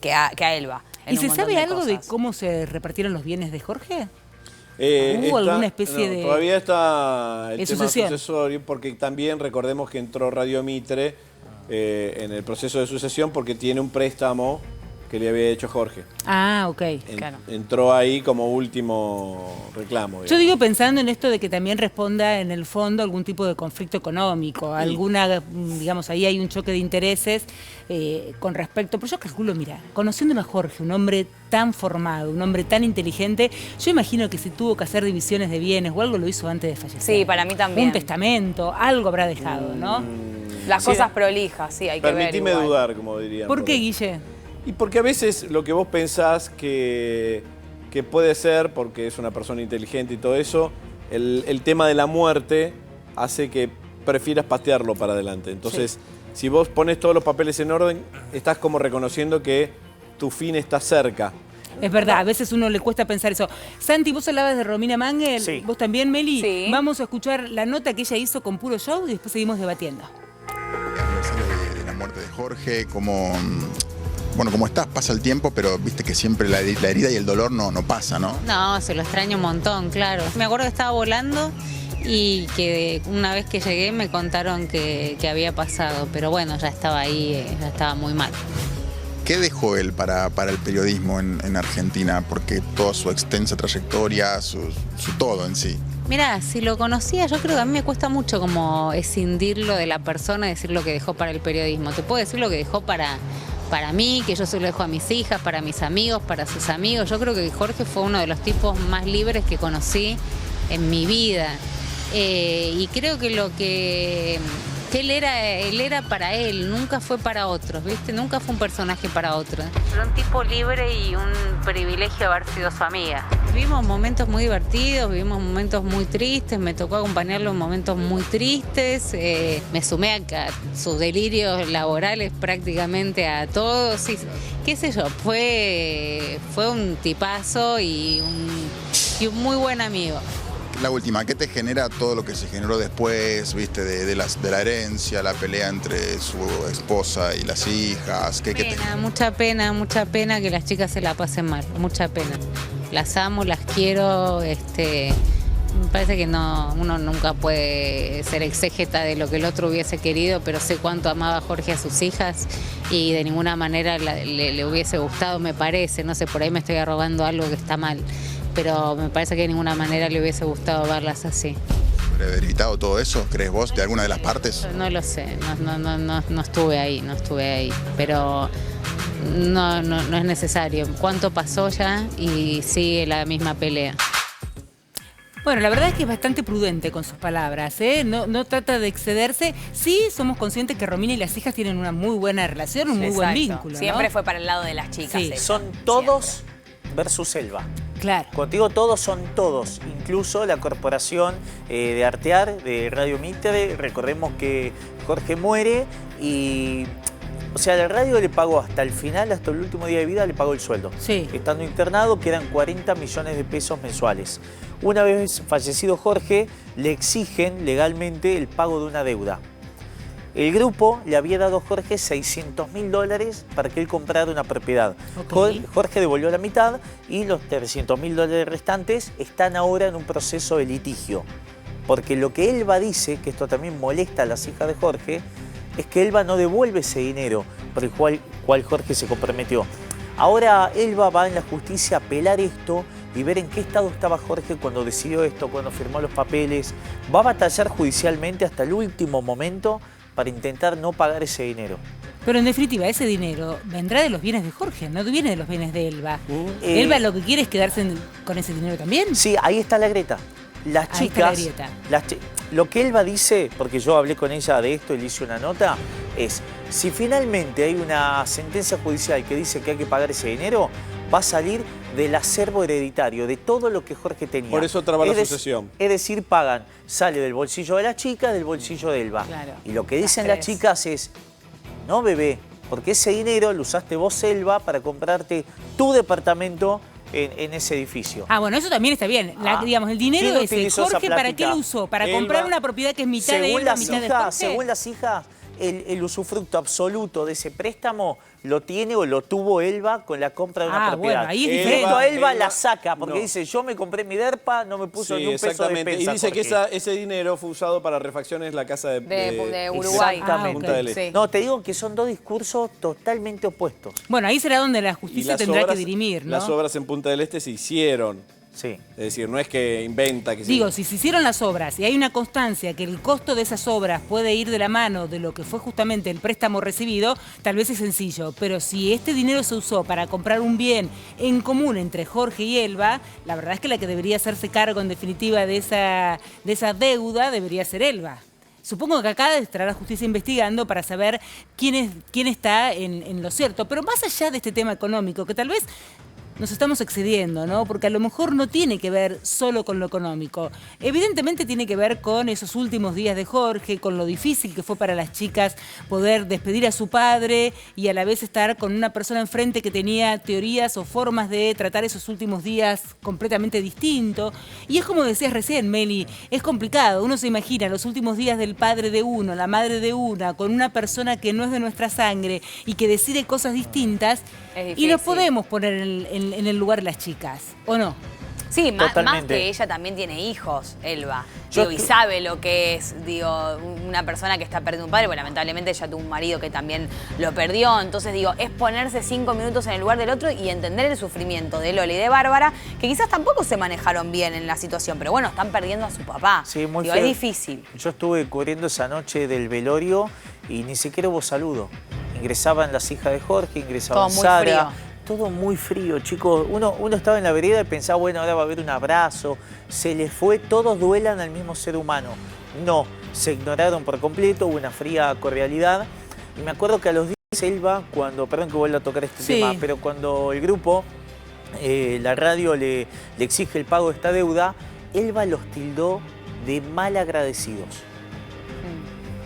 que a Elba. en ¿Y un se montón sabe algo de cosas. cómo se repartieron los bienes de Jorge? ¿Hubo alguna especie de- Todavía está el de tema sucesión? sucesorio, porque también recordemos que entró Radio Mitre en el proceso de sucesión porque tiene un préstamo que le había hecho Jorge. Ah, ok. Claro. Entró ahí como último reclamo. Yo digamos. digo pensando en esto de que también responda en el fondo algún tipo de conflicto económico, alguna, digamos, ahí hay un choque de intereses con respecto, pero yo calculo, mira, conociéndome a Jorge, un hombre tan formado, un hombre tan inteligente, yo imagino que si tuvo que hacer divisiones de bienes o algo lo hizo antes de fallecer. Sí, para mí también. Un testamento, algo habrá dejado, ¿no? Las Sí. cosas prolijas, sí, hay que ver. Permitime igual. dudar, como dirían. ¿Por qué, por ahí. Guille? Y porque a veces lo que vos pensás que puede ser, porque es una persona inteligente y todo eso, el tema de la muerte hace que prefieras patearlo para adelante. Entonces, si vos pones todos los papeles en orden, estás como reconociendo que tu fin está cerca. Es verdad, a veces uno le cuesta pensar eso. Santi, vos hablabas de Romina Mangel, Sí. vos también, Meli. Sí. Vamos a escuchar la nota que ella hizo con Puro Show y después seguimos debatiendo. De la muerte de Jorge, como estás, pasa el tiempo, pero viste que siempre la herida y el dolor no pasa, ¿no? No, se lo extraño un montón, claro. Me acuerdo que estaba volando y que una vez que llegué me contaron que había pasado, pero bueno, ya estaba ahí, ya estaba muy mal. ¿Qué dejó él para el periodismo en Argentina? Porque toda su extensa trayectoria, su todo en sí. Mirá, si lo conocía, yo creo que a mí me cuesta mucho como escindirlo de la persona y decir lo que dejó para el periodismo. Te puedo decir lo que dejó para mí, que yo se lo dejo a mis hijas, para mis amigos, para sus amigos. Yo creo que Jorge fue uno de los tipos más libres que conocí en mi vida. Y creo que lo que que él era para él, nunca fue para otros, ¿viste? Nunca fue un personaje para otros. Era un tipo libre y un privilegio haber sido su amiga. Vivimos momentos muy divertidos, vivimos momentos muy tristes, me tocó acompañarlo en momentos muy tristes, me sumé a sus delirios laborales prácticamente a todos, y, qué sé yo, fue un tipazo y un muy buen amigo. La última, ¿qué te genera todo lo que se generó después, viste, de la herencia, la pelea entre su esposa y las hijas? Mucha pena que las chicas se la pasen mal, mucha pena. Las amo, las quiero, me parece que uno nunca puede ser exégeta de lo que el otro hubiese querido, pero sé cuánto amaba Jorge a sus hijas y de ninguna manera le hubiese gustado, me parece, no sé, por ahí me estoy arrogando algo que está mal, pero me parece que de ninguna manera le hubiese gustado verlas así. ¿Haber evitado todo eso, crees vos, de alguna de las partes? No lo sé, no estuve ahí, pero no es necesario. ¿Cuánto pasó ya? Y sigue la misma pelea. Bueno, la verdad es que es bastante prudente con sus palabras, ¿eh? No trata de excederse. Sí, somos conscientes que Romina y las hijas tienen una muy buena relación, un muy buen vínculo, ¿no? Siempre fue para el lado de las chicas. Sí. Son todos versus Elba. Claro. Cuando digo todos, son todos. Incluso la corporación de Artear, de Radio Mitre. Recordemos que Jorge muere y... O sea, la radio le pagó hasta el final, hasta el último día de vida, le pagó el sueldo. Sí. Estando internado, quedan 40 millones de pesos mensuales. Una vez fallecido Jorge, le exigen legalmente el pago de una deuda. El grupo le había dado a Jorge $600.000 para que él comprara una propiedad. Okay. Jorge devolvió la mitad y los $300.000 restantes están ahora en un proceso de litigio. Porque lo que Elba dice, que esto también molesta a las hijas de Jorge, es que Elba no devuelve ese dinero por el cual Jorge se comprometió. Ahora Elba va en la justicia a apelar esto y ver en qué estado estaba Jorge cuando decidió esto, cuando firmó los papeles. Va a batallar judicialmente hasta el último momento para intentar no pagar ese dinero. Pero en definitiva, ese dinero vendrá de los bienes de Jorge, no viene de los bienes de Elba. ¿Elba lo que quiere es quedarse con ese dinero también? Sí, ahí está la grieta. Las ahí chicas, está la grieta. Lo que Elba dice, porque yo hablé con ella de esto y le hice una nota, es si finalmente hay una sentencia judicial que dice que hay que pagar ese dinero, va a salir del acervo hereditario, de todo lo que Jorge tenía. Por eso traba la sucesión. Es decir, pagan, sale del bolsillo de la chica, del bolsillo de Elba. Claro. Y lo que dicen las chicas es, no bebé, porque ese dinero lo usaste vos, Elba, para comprarte tu departamento en ese edificio. Ah, bueno, eso también está bien. Digamos, el dinero ¿Quién ese, utilizó esa Jorge, ¿para qué platita? lo usó? ¿Para Elba. comprar una propiedad que es mitad de Elba, mitad de Jorge? Según las hijas, el usufructo absoluto de ese préstamo lo tiene o lo tuvo Elba con la compra de una propiedad. Bueno, ahí es Y diferente. esto Elba Elba la saca porque no. dice, yo me compré mi DERPA, no me puso ni un peso de exactamente. despensa. Y dice que Jorge. ese dinero fue usado para refacciones la casa De Uruguay. Exactamente. Punta del Este. Sí. No, te digo que son dos discursos totalmente opuestos. Bueno, ahí será donde la Y justicia las tendrá obras- que dirimir, ¿no? Las obras en Punta del Este se hicieron. Sí. Es decir, no es que inventa que Digo, si se hicieron las obras y hay una constancia que el costo de esas obras puede ir de la mano de lo que fue justamente el préstamo recibido, tal vez es sencillo. Pero si este dinero se usó para comprar un bien en común entre Jorge y Elba, la verdad es que la que debería hacerse cargo en definitiva de esa deuda debería ser Elba. Supongo que acá estará la justicia investigando para saber quién está en lo cierto. Pero más allá de este tema económico, que tal vez nos estamos excediendo, ¿no? Porque a lo mejor no tiene que ver solo con lo económico. Evidentemente tiene que ver con esos últimos días de Jorge, con lo difícil que fue para las chicas poder despedir a su padre y a la vez estar con una persona enfrente que tenía teorías o formas de tratar esos últimos días completamente distinto. Y es como decías recién, Meli, es complicado. Uno se imagina los últimos días del padre de uno, la madre de una, con una persona que no es de nuestra sangre y que decide cosas distintas. Es Y nos difícil. podemos poner en el lugar de las chicas, ¿o no? Sí, más Totalmente. que ella también tiene hijos, Elba. Yo Y sabe lo que es, una persona que está perdiendo un padre, porque lamentablemente ella tuvo un marido que también lo perdió. Entonces, es ponerse 5 minutos en el lugar del otro y entender el sufrimiento de Lola y de Bárbara, que quizás tampoco se manejaron bien en la situación, pero bueno, están perdiendo a su papá. Sí, muy Es feo. difícil. Yo estuve cubriendo esa noche del velorio y ni siquiera hubo saludo. Ingresaban las hijas de Jorge, ingresaban Todo muy Sara. frío. Todo muy frío, chicos. Uno estaba en la vereda y pensaba, bueno, ahora va a haber un abrazo. Se les fue, todos duelan al mismo ser humano. No, se ignoraron por completo, hubo una fría cordialidad. Y me acuerdo que a los días Elba, cuando, perdón que vuelva a tocar este tema, pero cuando el grupo, la radio le exige el pago de esta deuda, Elba los tildó de malagradecidos.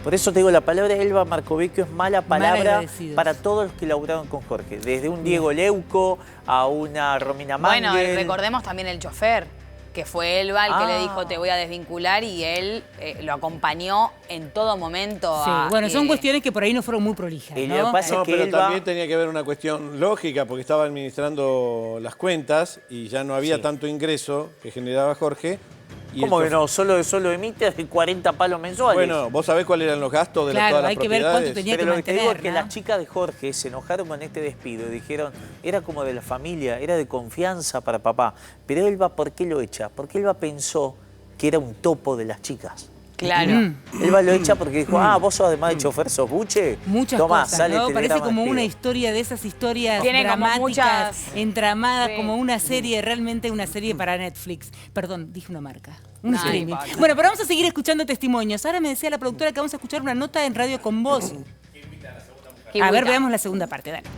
Por eso te digo, la palabra Elba Marcovecchio es mala palabra para todos los que laburaron con Jorge. Desde un Diego Leuco a una Romina Mangel. Bueno, recordemos también el chofer, que fue Elba el que le dijo te voy a desvincular y él lo acompañó en todo momento. Sí, bueno, son cuestiones que por ahí no fueron muy prolijas, ¿no? Lo que pasa es que pero también tenía que ver una cuestión lógica porque estaba administrando las cuentas y ya no había tanto ingreso que generaba Jorge. ¿Cómo que no? Solo emite 40 palos mensuales. Bueno, ¿vos sabés cuáles eran los gastos de todas las propiedades? Claro, hay que ver cuánto tenía que mantener, lo que digo es que las chicas de Jorge se enojaron con este despido y dijeron, era como de la familia, era de confianza para papá. Pero Elba, ¿por qué lo echa? Porque Elba pensó que era un topo de las chicas. Claro. Elba lo echa porque dijo, vos sos además de chofer, sos buche. Muchas cosas, ¿no? Parece como una historia de esas historias dramáticas, entramadas, como una serie, realmente una serie para Netflix. Perdón, dije una marca. Un streaming. Bueno, pero vamos a seguir escuchando testimonios. Ahora me decía la productora que vamos a escuchar una nota en Radio Con Vos. A ver, veamos la segunda parte, dale.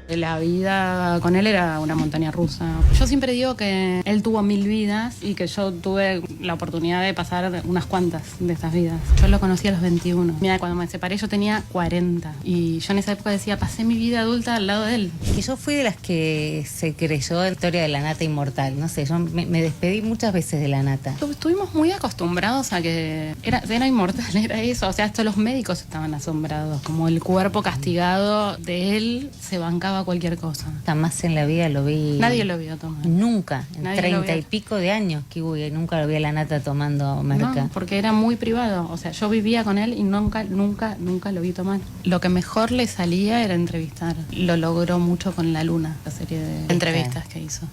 La vida con él era una montaña rusa. Yo siempre digo que él tuvo 1000 vidas y que yo tuve la oportunidad de pasar unas cuantas de esas vidas. Yo lo conocí a los 21. Mira, cuando me separé yo tenía 40. Y yo en esa época decía, pasé mi vida adulta al lado de él. Que yo fui de las que se creyó la historia de la nata inmortal. No sé, yo me despedí muchas veces de la nata. Estuvimos muy acostumbrados a que era inmortal, era eso. O sea, hasta los médicos estaban asombrados. Como el cuerpo castigado de él se bancaba cualquier cosa. Jamás en la vida lo vi. Nadie lo vio tomar. Nunca. En 30 y pico de años que hubo, nunca lo vi a la nata tomando marca. No, porque era muy privado. O sea, yo vivía con él y nunca lo vi tomar. Lo que mejor le salía era entrevistar. Lo logró mucho con La Luna, la serie de entrevistas que hizo.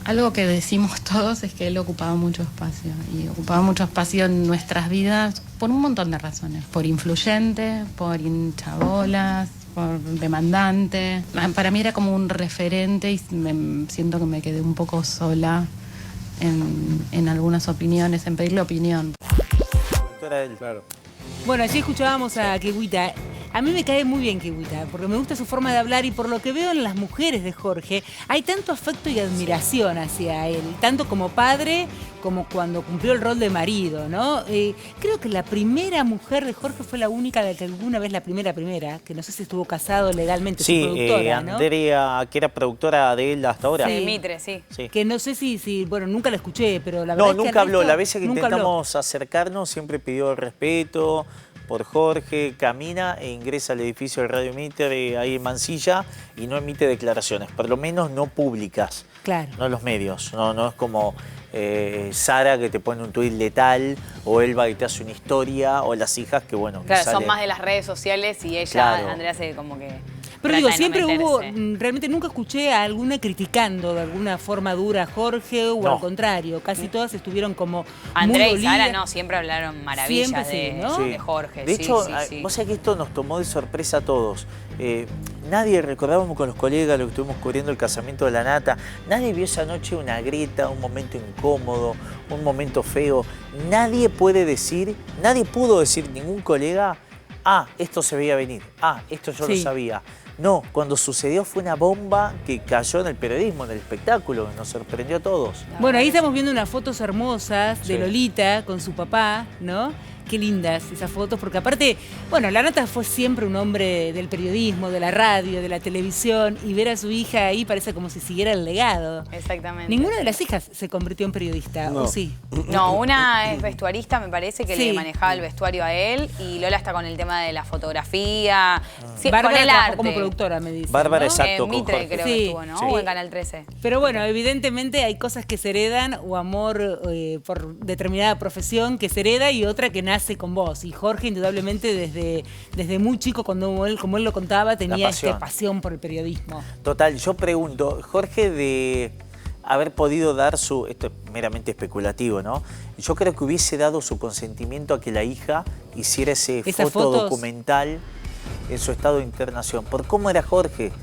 Algo que decimos todos es que él ocupaba mucho espacio. Y ocupaba mucho espacio en nuestras vidas por un montón de razones. Por influyente, por hinchabolas, por demandante. Para mí era como un referente y siento que me quedé un poco sola en algunas opiniones, en pedirle opinión. Bueno, allí escuchábamos a Kiwita. A mí me cae muy bien Kiwita, porque me gusta su forma de hablar y por lo que veo en las mujeres de Jorge, hay tanto afecto y admiración hacia él, tanto como padre como cuando cumplió el rol de marido, ¿no? Creo que la primera mujer de Jorge fue la única de que alguna vez, la primera, que no sé si estuvo casado legalmente, su productora, ¿no? Andrea, que era productora de él hasta ahora. Sí, Mitre, sí. Que no sé si, bueno, nunca la escuché, pero la verdad es que nunca habló. La vez que intentamos acercarnos siempre pidió el respeto por Jorge, camina e ingresa al edificio del Radio Mitre ahí en Mansilla y no emite declaraciones, por lo menos no públicas. Claro. No en los medios, no es como Sara que te pone un tuit letal o Elba que te hace una historia o las hijas que bueno... Claro, son más de las redes sociales y ella, Andrea, se como que... Pero digo, siempre hubo, realmente nunca escuché a alguna criticando de alguna forma dura a Jorge o al contrario, casi todas estuvieron como Andrea muy y Sara siempre hablaron maravillas de Jorge. De hecho, vos sabés que esto nos tomó de sorpresa a todos. Nadie, recordábamos con los colegas lo que estuvimos cubriendo el casamiento de la nata, nadie vio esa noche una grieta, un momento incómodo, un momento feo. Nadie pudo decir, ningún colega, esto se veía venir, esto yo lo sabía. No, cuando sucedió fue una bomba que cayó en el periodismo, en el espectáculo, nos sorprendió a todos. Bueno, ahí estamos viendo unas fotos hermosas de Lolita con su papá, ¿no? Qué lindas esas fotos, porque aparte, bueno, la nata fue siempre un hombre del periodismo, de la radio, de la televisión, y ver a su hija ahí parece como si siguiera el legado. Exactamente. Ninguna de las hijas se convirtió en periodista, ¿o sí? No, una es vestuarista, me parece, que le manejaba el vestuario a él, y Lola está con el tema de la fotografía, Bárbara con el arte. como productora, me dice. Bárbara, ¿no? exacto. Mitre creo que estuvo, ¿no? O en Canal 13. Pero bueno, evidentemente hay cosas que se heredan, o amor por determinada profesión que se hereda, y otra que nace con vos. Y Jorge, indudablemente, desde muy chico, cuando él, como él lo contaba, tenía pasión por el periodismo. Total, yo pregunto, Jorge, de haber podido dar esto es meramente especulativo, ¿no? Yo creo que hubiese dado su consentimiento a que la hija hiciera ese fotodocumental en su estado de internación. Por cómo era Jorge,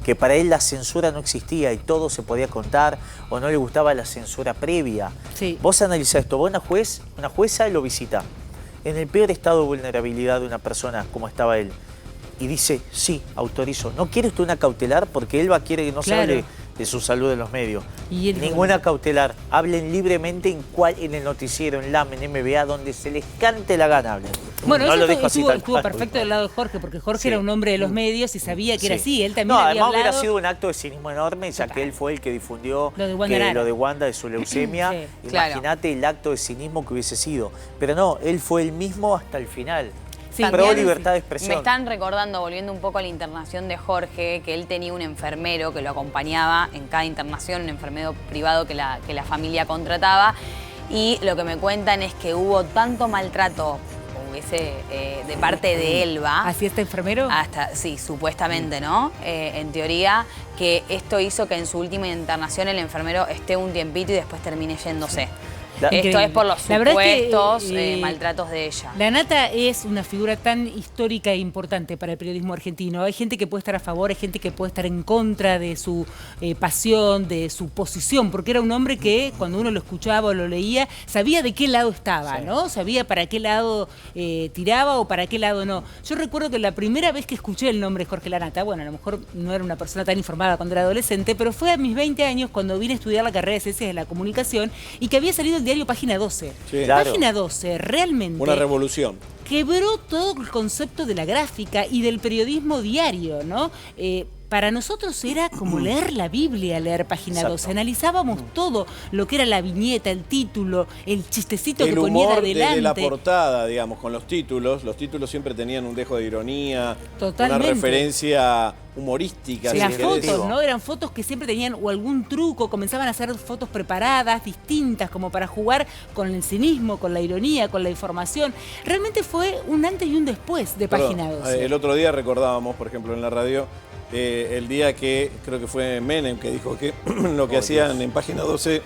que para él la censura no existía y todo se podía contar, o no le gustaba la censura previa. Vos analizás esto, vos una jueza lo visita. en el peor estado de vulnerabilidad de una persona como estaba él. Y dice, sí, autorizo. ¿No quiere usted una cautelar? Porque Elba quiere que no se hable de su salud en los medios. Y ninguna cautelar. Hablen libremente en el noticiero, en LAM, en MBA, donde se les cante la gana hablen. Bueno, no eso lo dejo así tal estuvo cual. perfecto del lado de Jorge, porque Jorge era un hombre de los medios y sabía que era así. Él también no, había además hablado... hubiera sido un acto de cinismo enorme, ya que él fue el que difundió lo de Wanda, de su leucemia. Sí, Imagínate el acto de cinismo que hubiese sido. Pero no, él fue el mismo hasta el final. Sí, pro libertad de expresión. Me están recordando, volviendo un poco a la internación de Jorge, que él tenía un enfermero que lo acompañaba en cada internación, un enfermero privado que la familia contrataba. Y lo que me cuentan es que hubo tanto maltrato de parte de Elba. ¿Así este enfermero? Sí, supuestamente, ¿no? En teoría, que esto hizo que en su última internación el enfermero esté un tiempito y después termine yéndose. Esto es por los supuestos maltratos de ella. La Nata es una figura tan histórica e importante para el periodismo argentino. Hay gente que puede estar a favor, hay gente que puede estar en contra de su pasión, de su posición, porque era un hombre que cuando uno lo escuchaba o lo leía, sabía de qué lado estaba, ¿no? Sabía para qué lado tiraba o para qué lado no. Yo recuerdo que la primera vez que escuché el nombre de Jorge Lanata, bueno, a lo mejor no era una persona tan informada cuando era adolescente, pero fue a mis 20 años cuando vine a estudiar la carrera de Ciencias de la Comunicación y que había salido el diario Página 12. Sí. Claro. Página 12 realmente... Una revolución. Quebró todo el concepto de la gráfica y del periodismo diario, ¿no? Para nosotros era como leer la Biblia, leer Página 12. Analizábamos todo lo que era la viñeta, el título, el chistecito que ponía de adelante. De la portada, digamos, con los títulos siempre tenían un dejo de ironía, totalmente, una referencia humorística. Sí, las fotos, ¿no? Eran fotos que siempre tenían o algún truco, comenzaban a hacer fotos preparadas, distintas, como para jugar con el cinismo, con la ironía, con la información. Realmente fue un antes y un después de Página 12. El otro día recordábamos, por ejemplo, en la radio, el día que creo que fue Menem que dijo que lo que hacían en Página 12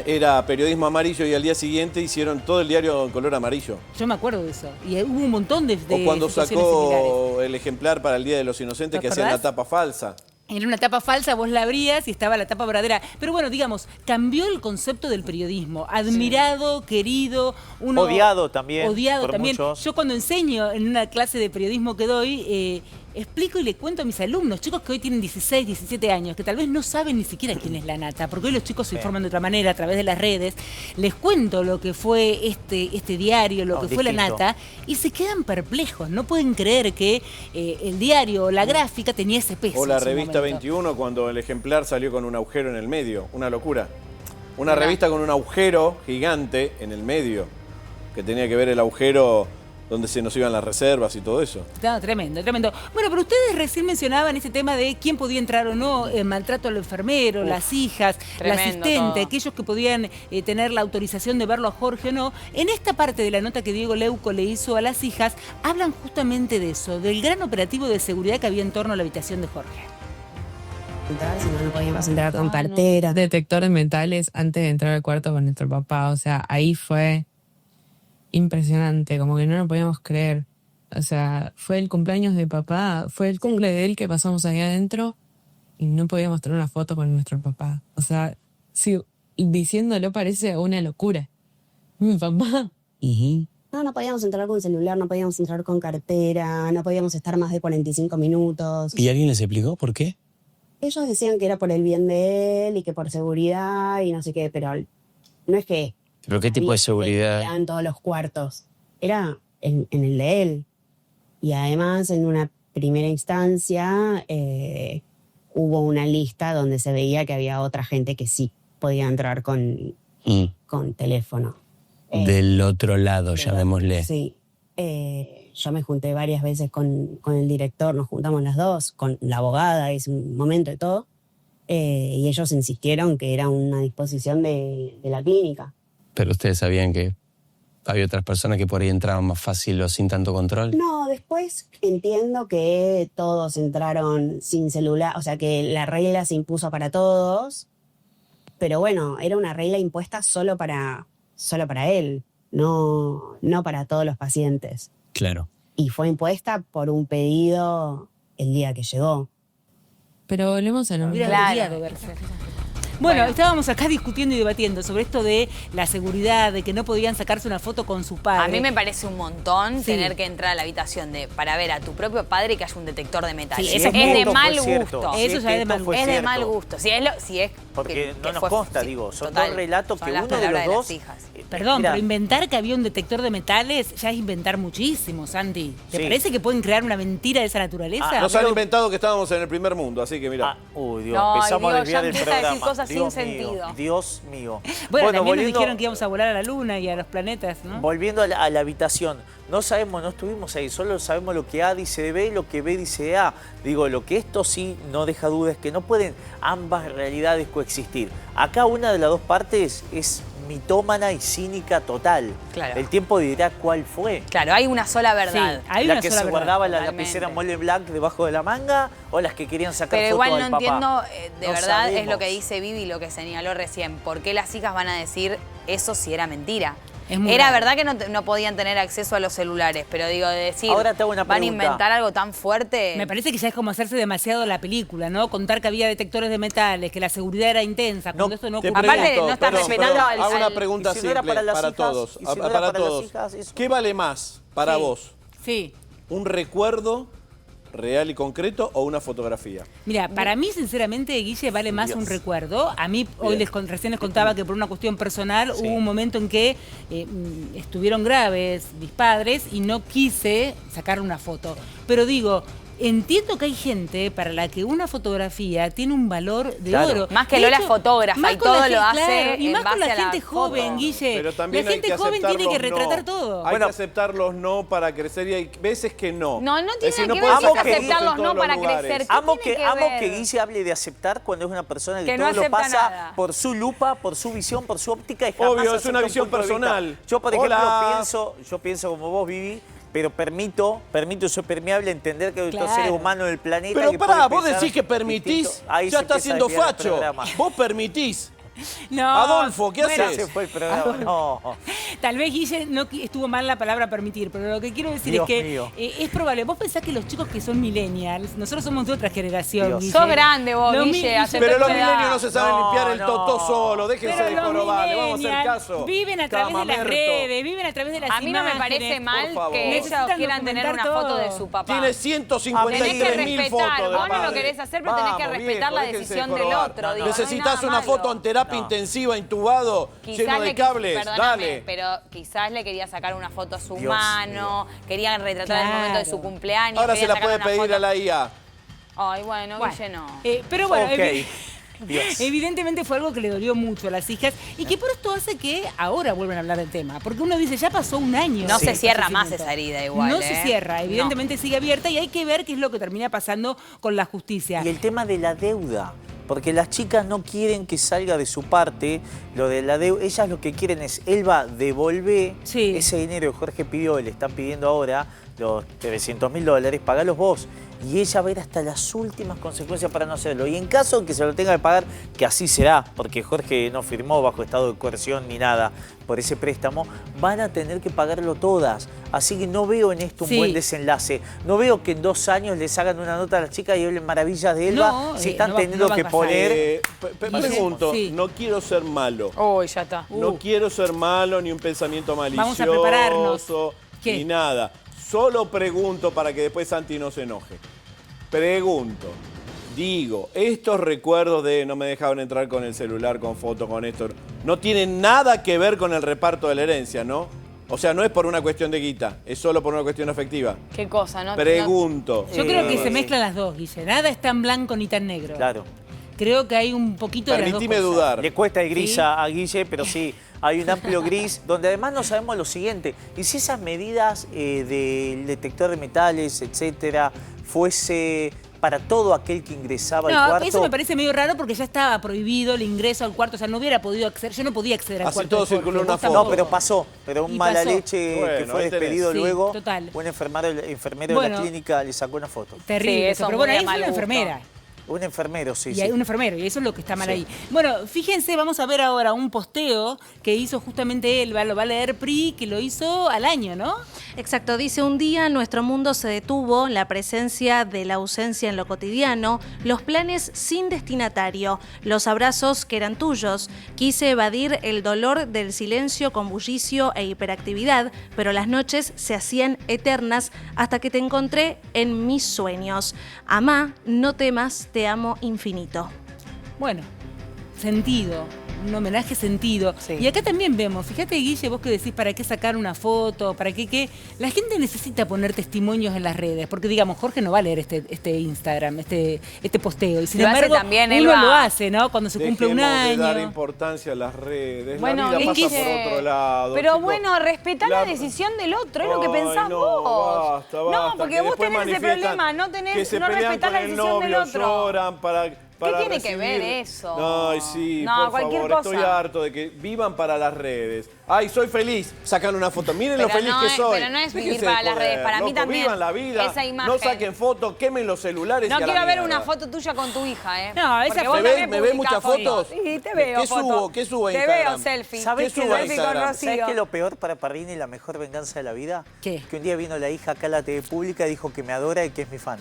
era periodismo amarillo y al día siguiente hicieron todo el diario en color amarillo. Yo me acuerdo de eso. Y hubo un montón de o cuando situaciones sacó similares. el ejemplar para el Día de los Inocentes que hacían la tapa falsa. Era una tapa falsa, vos la abrías y estaba la tapa verdadera. Pero bueno, digamos, cambió el concepto del periodismo. Admirado, querido, odiado también. Odiado también. Muchos. Yo cuando enseño en una clase de periodismo que doy, explico y le cuento a mis alumnos, chicos que hoy tienen 16, 17 años, que tal vez no saben ni siquiera quién es la Nata, porque hoy los chicos se informan de otra manera a través de las redes. Les cuento lo que fue este diario, lo que fue la Nata, y se quedan perplejos. No pueden creer que el diario o la gráfica tenía ese peso. O la revista 21, cuando el ejemplar salió con un agujero en el medio. Una locura. Una revista con un agujero gigante en el medio, que tenía que ver el agujero donde se nos iban las reservas y todo eso. No, tremendo, tremendo. Bueno, pero ustedes recién mencionaban ese tema de quién podía entrar o no, el maltrato al enfermero, las hijas, la asistente, todo. Aquellos que podían tener la autorización de verlo a Jorge o no. En esta parte de la nota que Diego Leuco le hizo a las hijas, hablan justamente de eso, del gran operativo de seguridad que había en torno a la habitación de Jorge. Si no podíamos entrar con cartera. Detectores mentales antes de entrar al cuarto con nuestro papá. O sea, ahí fue impresionante, como que no lo podíamos creer. O sea, fue el cumpleaños de papá, fue el cumple de él que pasamos ahí adentro y no podíamos tener una foto con nuestro papá. O sea, sí, diciéndolo parece una locura. Mi papá. No podíamos entrar con celular, no podíamos entrar con cartera, no podíamos estar más de 45 minutos. ¿Y alguien les explicó por qué? Ellos decían que era por el bien de él y que por seguridad y no sé qué, pero no es que... ¿Pero qué tipo de seguridad? En todos los cuartos. Era en el de él. Y además, en una primera instancia, hubo una lista donde se veía que había otra gente que sí podía entrar con teléfono. Del otro lado, llamémosle. Sí. Yo me junté varias veces con el director, nos juntamos las dos, con la abogada, hice un momento y todo. Y ellos insistieron que era una disposición de la clínica. ¿Pero ustedes sabían que había otras personas que por ahí entraban más fácil o sin tanto control? No, después entiendo que todos entraron sin celular, o sea que la regla se impuso para todos, pero bueno, era una regla impuesta solo para él, no para todos los pacientes. Claro. Y fue impuesta por un pedido el día que llegó. Pero volvemos a lo mismo. Claro. Bueno, estábamos acá discutiendo y debatiendo sobre esto de la seguridad, de que no podían sacarse una foto con su padre. A mí me parece un montón Sí. tener que entrar a la habitación para ver a tu propio padre y que haya un detector de metales. Sí, es eso de fue mal cierto. gusto. Eso ya es de mal gusto. Es de mal gusto. Si es Porque que no nos fue- consta, sí, digo, son total. dos relatos Son que las uno de palabras los las dos... hijas. Perdón, Mira, pero inventar que había un detector de metales ya es inventar muchísimo, Santi. ¿Te Sí. parece que pueden crear una mentira de esa naturaleza? Nos han inventado que estábamos en el primer mundo, así que mira. Uy, Dios, No, empezamos y a digo, ya desviar el empieza a decir programa. cosas sin Dios mío, sentido. Dios mío. Bueno, también nos volviendo- dijeron que íbamos a volar a la luna y a los planetas, ¿no? Volviendo a la habitación, no sabemos, no estuvimos ahí, solo sabemos lo que A dice de B y lo que B dice de A. Digo, lo que esto sí no deja duda es que no pueden ambas realidades coexistir. Acá una de las dos partes es mitómana y cínica total. Claro. El tiempo dirá cuál fue. Claro, hay una sola verdad. Sí, hay la una que sola se verdad. guardaba la Totalmente. lapicera Mole Blanc debajo de la manga o las que querían sacar Pero fotos igual del no papá. entiendo, de No verdad, es sabemos. lo que dice Vivi, lo que señaló recién. ¿Por qué las hijas van a decir eso si era mentira? Es muy Era raro. verdad que no podían tener acceso a los celulares, pero digo, de decir, Ahora te hago una van a pregunta. inventar algo tan fuerte. Me parece que ya es como hacerse demasiado la película, ¿no? Contar que había detectores de metales, que la seguridad era intensa, cuando esto no Te ocurría. Aparte, no estás respetando al- hago una al- pregunta y si no era simple para para, las hijas, todos. y si no era para para las todos. hijas, eso. ¿Qué vale más para Sí. vos? Sí. ¿Un recuerdo real y concreto o una fotografía? Mira, para mí, sinceramente, Guille, vale más Dios. un recuerdo. A mí, hoy recién les contaba que por una cuestión personal Sí. hubo un momento en que estuvieron graves mis padres y no quise sacar una foto. Pero digo, entiendo que hay gente para la que una fotografía tiene un valor de Claro. oro. Más que De Lola hecho, fotógrafa más y con la todo gente- lo hace claro, y en más con base la a la gente joven, foto. Guille. Pero también La hay gente que joven tiene que aceptar los retratar no. todo. Hay Bueno. que aceptar los no para crecer y hay veces que no. No, no tiene Es decir, que ver puedes con sacar fotos en aceptarlos todos no los para lugares. crecer. ¿Qué Amo tiene que, amo ver? que Guille hable de aceptar cuando es una persona que, Que no todo lo acepta pasa nada. por su lupa, por su visión, por su óptica. Y jamás Obvio, es acepta una un visión punto de vista. personal. Yo, por ejemplo, Hola. pienso como vos, Vivi, pero permito, soy permeable a entender que hay otros Claro. seres humanos del planeta. Pero que pará, pueden vos pensar decís que permitís, distinto. Ahí ya se está empieza a siendo desviar el facho. programa. Vos permitís. No, Adolfo, ¿qué bueno, haces? Se fue el programa. No. Tal vez, Guille, no estuvo mal la palabra permitir, pero lo que quiero decir Dios es que mío. es probable. Vos pensás que los chicos que son millennials, nosotros somos de otra generación, Dios. Guille. Sos grande vos, Los Guille, aceptá Pero los tu edad. milenios no se saben No, limpiar el no. totó solo. Déjense Pero de los jorobar, le vamos a hacer millennials caso. viven a través de las Camamerto. redes, viven a través de las A mí no me imágenes. parece mal por favor. que ellos Necesitan quieran tener una documentar foto de todo. su papá. Tiene Tenés que 153.000 fotos respetar, de vos no lo padre. querés hacer, pero tenés que respetar la déjense de decisión del jorobar. otro, digo, no hay Necesitas nada una malo. foto en terapia intensiva, intubado, lleno de cables. perdóname, Dale. pero quizás le quería sacar una foto a su Dios mano, querían retratar el momento de su Claro. cumpleaños. Ahora se querían la sacar puede una pedir foto. a la IA. Ay, bueno, Bueno, Guille no. pero bueno, Ok. Dios. evidentemente fue algo que le dolió mucho a las hijas y que por esto hace que ahora vuelvan a hablar del tema. Porque uno dice, ya pasó un año. No del se cierra más fallecimiento. esa herida igual, No ¿eh? se cierra, No. evidentemente sigue abierta y hay que ver qué es lo que termina pasando con la justicia. Y el tema de la deuda. Porque las chicas no quieren que salga de su parte lo de la deuda. Ellas lo que quieren es, Elba, devolver Sí. ese dinero que Jorge pidió, le están pidiendo ahora, los $300.000, pagalos vos. Y ella va a ir hasta las últimas consecuencias para no hacerlo. Y en caso de que se lo tenga que pagar, que así será, porque Jorge no firmó bajo estado de coerción ni nada por ese préstamo, van a tener que pagarlo todas. Así que no veo en esto un Sí. buen desenlace. No veo que en 2 años les hagan una nota a las chicas y hablen maravillas de Elba. No, si están no va- teniendo no va a que pasar. poner... Pregunto, Sí. no quiero ser malo. Uy, ya está. No quiero ser malo, ni un pensamiento malicioso, Vamos a prepararnos. ¿Qué? ni nada. Solo pregunto para que después Santi no se enoje. Pregunto, digo, estos recuerdos de no me dejaban entrar con el celular, con foto, con esto, no tienen nada que ver con el reparto de la herencia, ¿no? O sea, no es por una cuestión de guita, es solo por una cuestión afectiva. Qué cosa, ¿no? Pregunto. Yo creo que Eh, se mezclan las dos, Guille. Nada es tan blanco ni tan negro. Claro. Creo que hay un poquito de las dos Permitime cosas. dudar. Le cuesta el gris Sí. a Guille, pero sí, hay un amplio gris, donde además no sabemos lo siguiente. Y si esas medidas del detector de metales, etcétera, fuese para todo aquel que ingresaba al No, cuarto... eso me parece medio raro porque ya estaba prohibido el ingreso al cuarto. O sea, no hubiera podido acceder. Yo no podía acceder al Así cuarto. todo de Jorge, circuló vos una foto. No, tampoco. pero pasó. Pero un Y mala pasó. leche que Bueno, fue ahí tenés. despedido Sí, luego. total. Un enfermero de Bueno. la clínica le sacó una foto. Terrible. Sí, eso, eso pero muy bueno, de ahí fue mal una gusto. enfermera. Un enfermero, sí. Y hay un enfermero, y eso es lo que está mal ahí. Bueno, fíjense, vamos a ver ahora un posteo que hizo justamente Elba, lo va a leer Pri, que lo hizo al año, ¿no? Exacto, dice: un día nuestro mundo se detuvo, la presencia de la ausencia en lo cotidiano, los planes sin destinatario, los abrazos que eran tuyos. Quise evadir el dolor del silencio con bullicio e hiperactividad, pero las noches se hacían eternas hasta que te encontré en mis sueños. Amá, no temas, te amo infinito. Bueno, sentido. Un homenaje sentido. Sí. Y acá también vemos, fíjate, Guille, vos que decís para qué sacar una foto, para qué. La gente necesita poner testimonios en las redes, porque digamos, Jorge no va a leer este Instagram, este posteo. Y sin Lo hace embargo, también, uno Elba. lo hace, ¿no? Cuando se cumple un Dejemos año. de dar importancia a las redes. Bueno, la vida es pasa que- por otro lado. Pero chicos. bueno, respetá la decisión del otro, es lo que Ay, pensás no, vos. basta, basta, no, porque que vos después tenés ese manifiestan problema, no que se pelean respetás con la el decisión del novio, otro. lloran para tiene que ver recibir- eso? Ay, sí, No, por cualquier favor, cosa. estoy harto de que vivan para las redes. Ay, soy feliz, sacan una foto, miren lo Pero feliz no que es- soy. pero no es vivir Déjense para de las joder, redes, para mí loco, también vivan la vida, esa imagen. no saquen fotos, quemen los celulares No y a la quiero ver mierda. una foto tuya con tu hija, ¿eh? No, esa Porque foto- vos ¿Me también ve- me ve publicás muchas fotos? Sí, te veo ¿Qué fotos. subo? ¿Qué subo a Te Instagram? veo selfie. ¿Sabés ¿Qué qué subo a selfie con Instagram? Rocío. ¿Sabés qué es lo peor para Parrini, la mejor venganza de la vida? ¿Qué? Que un día vino la hija acá a la TV pública y dijo que me adora y que es mi fan.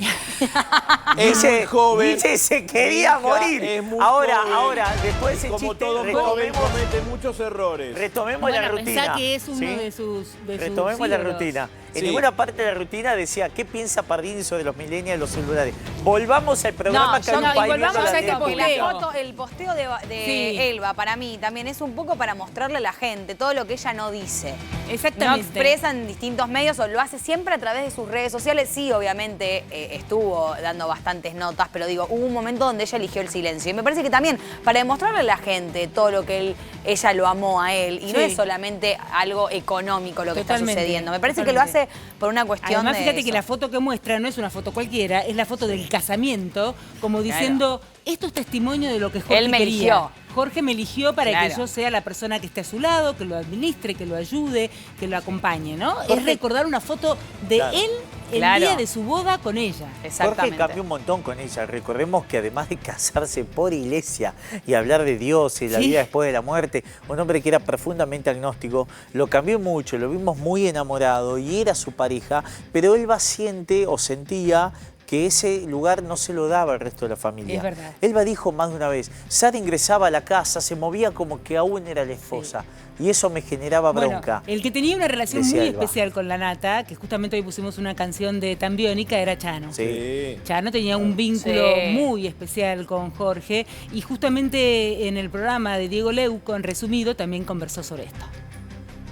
Es muy joven. Guille se Mi quería hija morir. es muy Ahora, joven. después de ese Como chiste, todo joven comete muchos errores. retomemos la Bueno, rutina. pensá que es uno ¿sí? de sus Retomemos la ídolos. rutina. En Sí. ninguna parte de la rutina decía qué piensa Parrini sobre los millennials y los celulares. Volvamos al programa que hay un y país volvamos viendo la a este tele pública. posteo. El posteo de Sí. Elba, para mí, también es un poco para mostrarle a la gente todo lo que ella no dice. No Exactamente. expresa en distintos medios o lo hace siempre a través de sus redes sociales. Sí, obviamente estuvo dando bastantes notas, pero digo, hubo un momento donde ella eligió el silencio. Y me parece que también para demostrarle a la gente todo lo que ella lo amó a él. Y no Sí. es solamente algo económico lo que está Totalmente, sucediendo. Me parece que lo hace por una cuestión Además, de fíjate eso. que la foto que muestra no es una foto cualquiera, es la foto del casamiento, como diciendo, esto es testimonio de lo que Jorge Él me quería. eligió. Jorge me eligió para Claro. que yo sea la persona que esté a su lado, que lo administre, que lo ayude, que lo acompañe, ¿no? Jorge- Es recordar una foto de Claro. él el Claro. día de su boda con ella. Jorge Exactamente. cambió un montón con ella. Recordemos que además de casarse por iglesia y hablar de Dios y la Sí. vida después de la muerte, un hombre que era profundamente agnóstico, lo cambió mucho, lo vimos muy enamorado y era su pareja, pero Elba siente o sentía que ese lugar no se lo daba al resto de la familia. Es verdad. Elba dijo más de una vez, Sara ingresaba a la casa, se movía como que aún era la esposa. Y eso me generaba bronca. Bueno, el que tenía una relación Decía muy Elba. especial con la Nata, que justamente hoy pusimos una canción de Tambiónica, era Chano. Sí. Chano tenía un vínculo Sí. muy especial con Jorge y justamente en el programa de Diego Leuco, en resumido, también conversó sobre esto.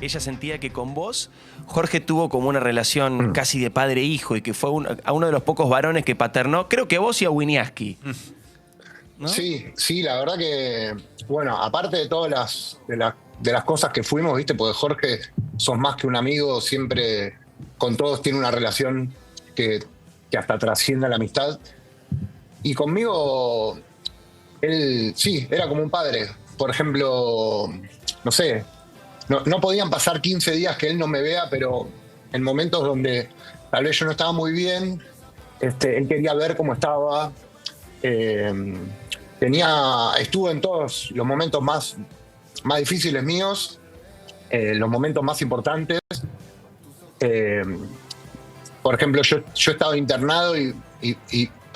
Ella sentía que con vos, Jorge tuvo como una relación casi de padre-hijo y que fue a uno de los pocos varones que paternó, creo que a vos y a Winiarski. ¿No? Sí, sí, la verdad que, bueno, aparte de todas las cosas que fuimos, ¿viste? Porque Jorge, sos más que un amigo, siempre con todos tiene una relación que hasta trasciende la amistad. Y conmigo, él, sí, era como un padre. Por ejemplo, no sé, no podían pasar 15 días que él no me vea, pero en momentos donde tal vez yo no estaba muy bien, él quería ver cómo estaba. Estuvo en todos los momentos más difíciles míos, los momentos más importantes. Por ejemplo, yo estaba internado y,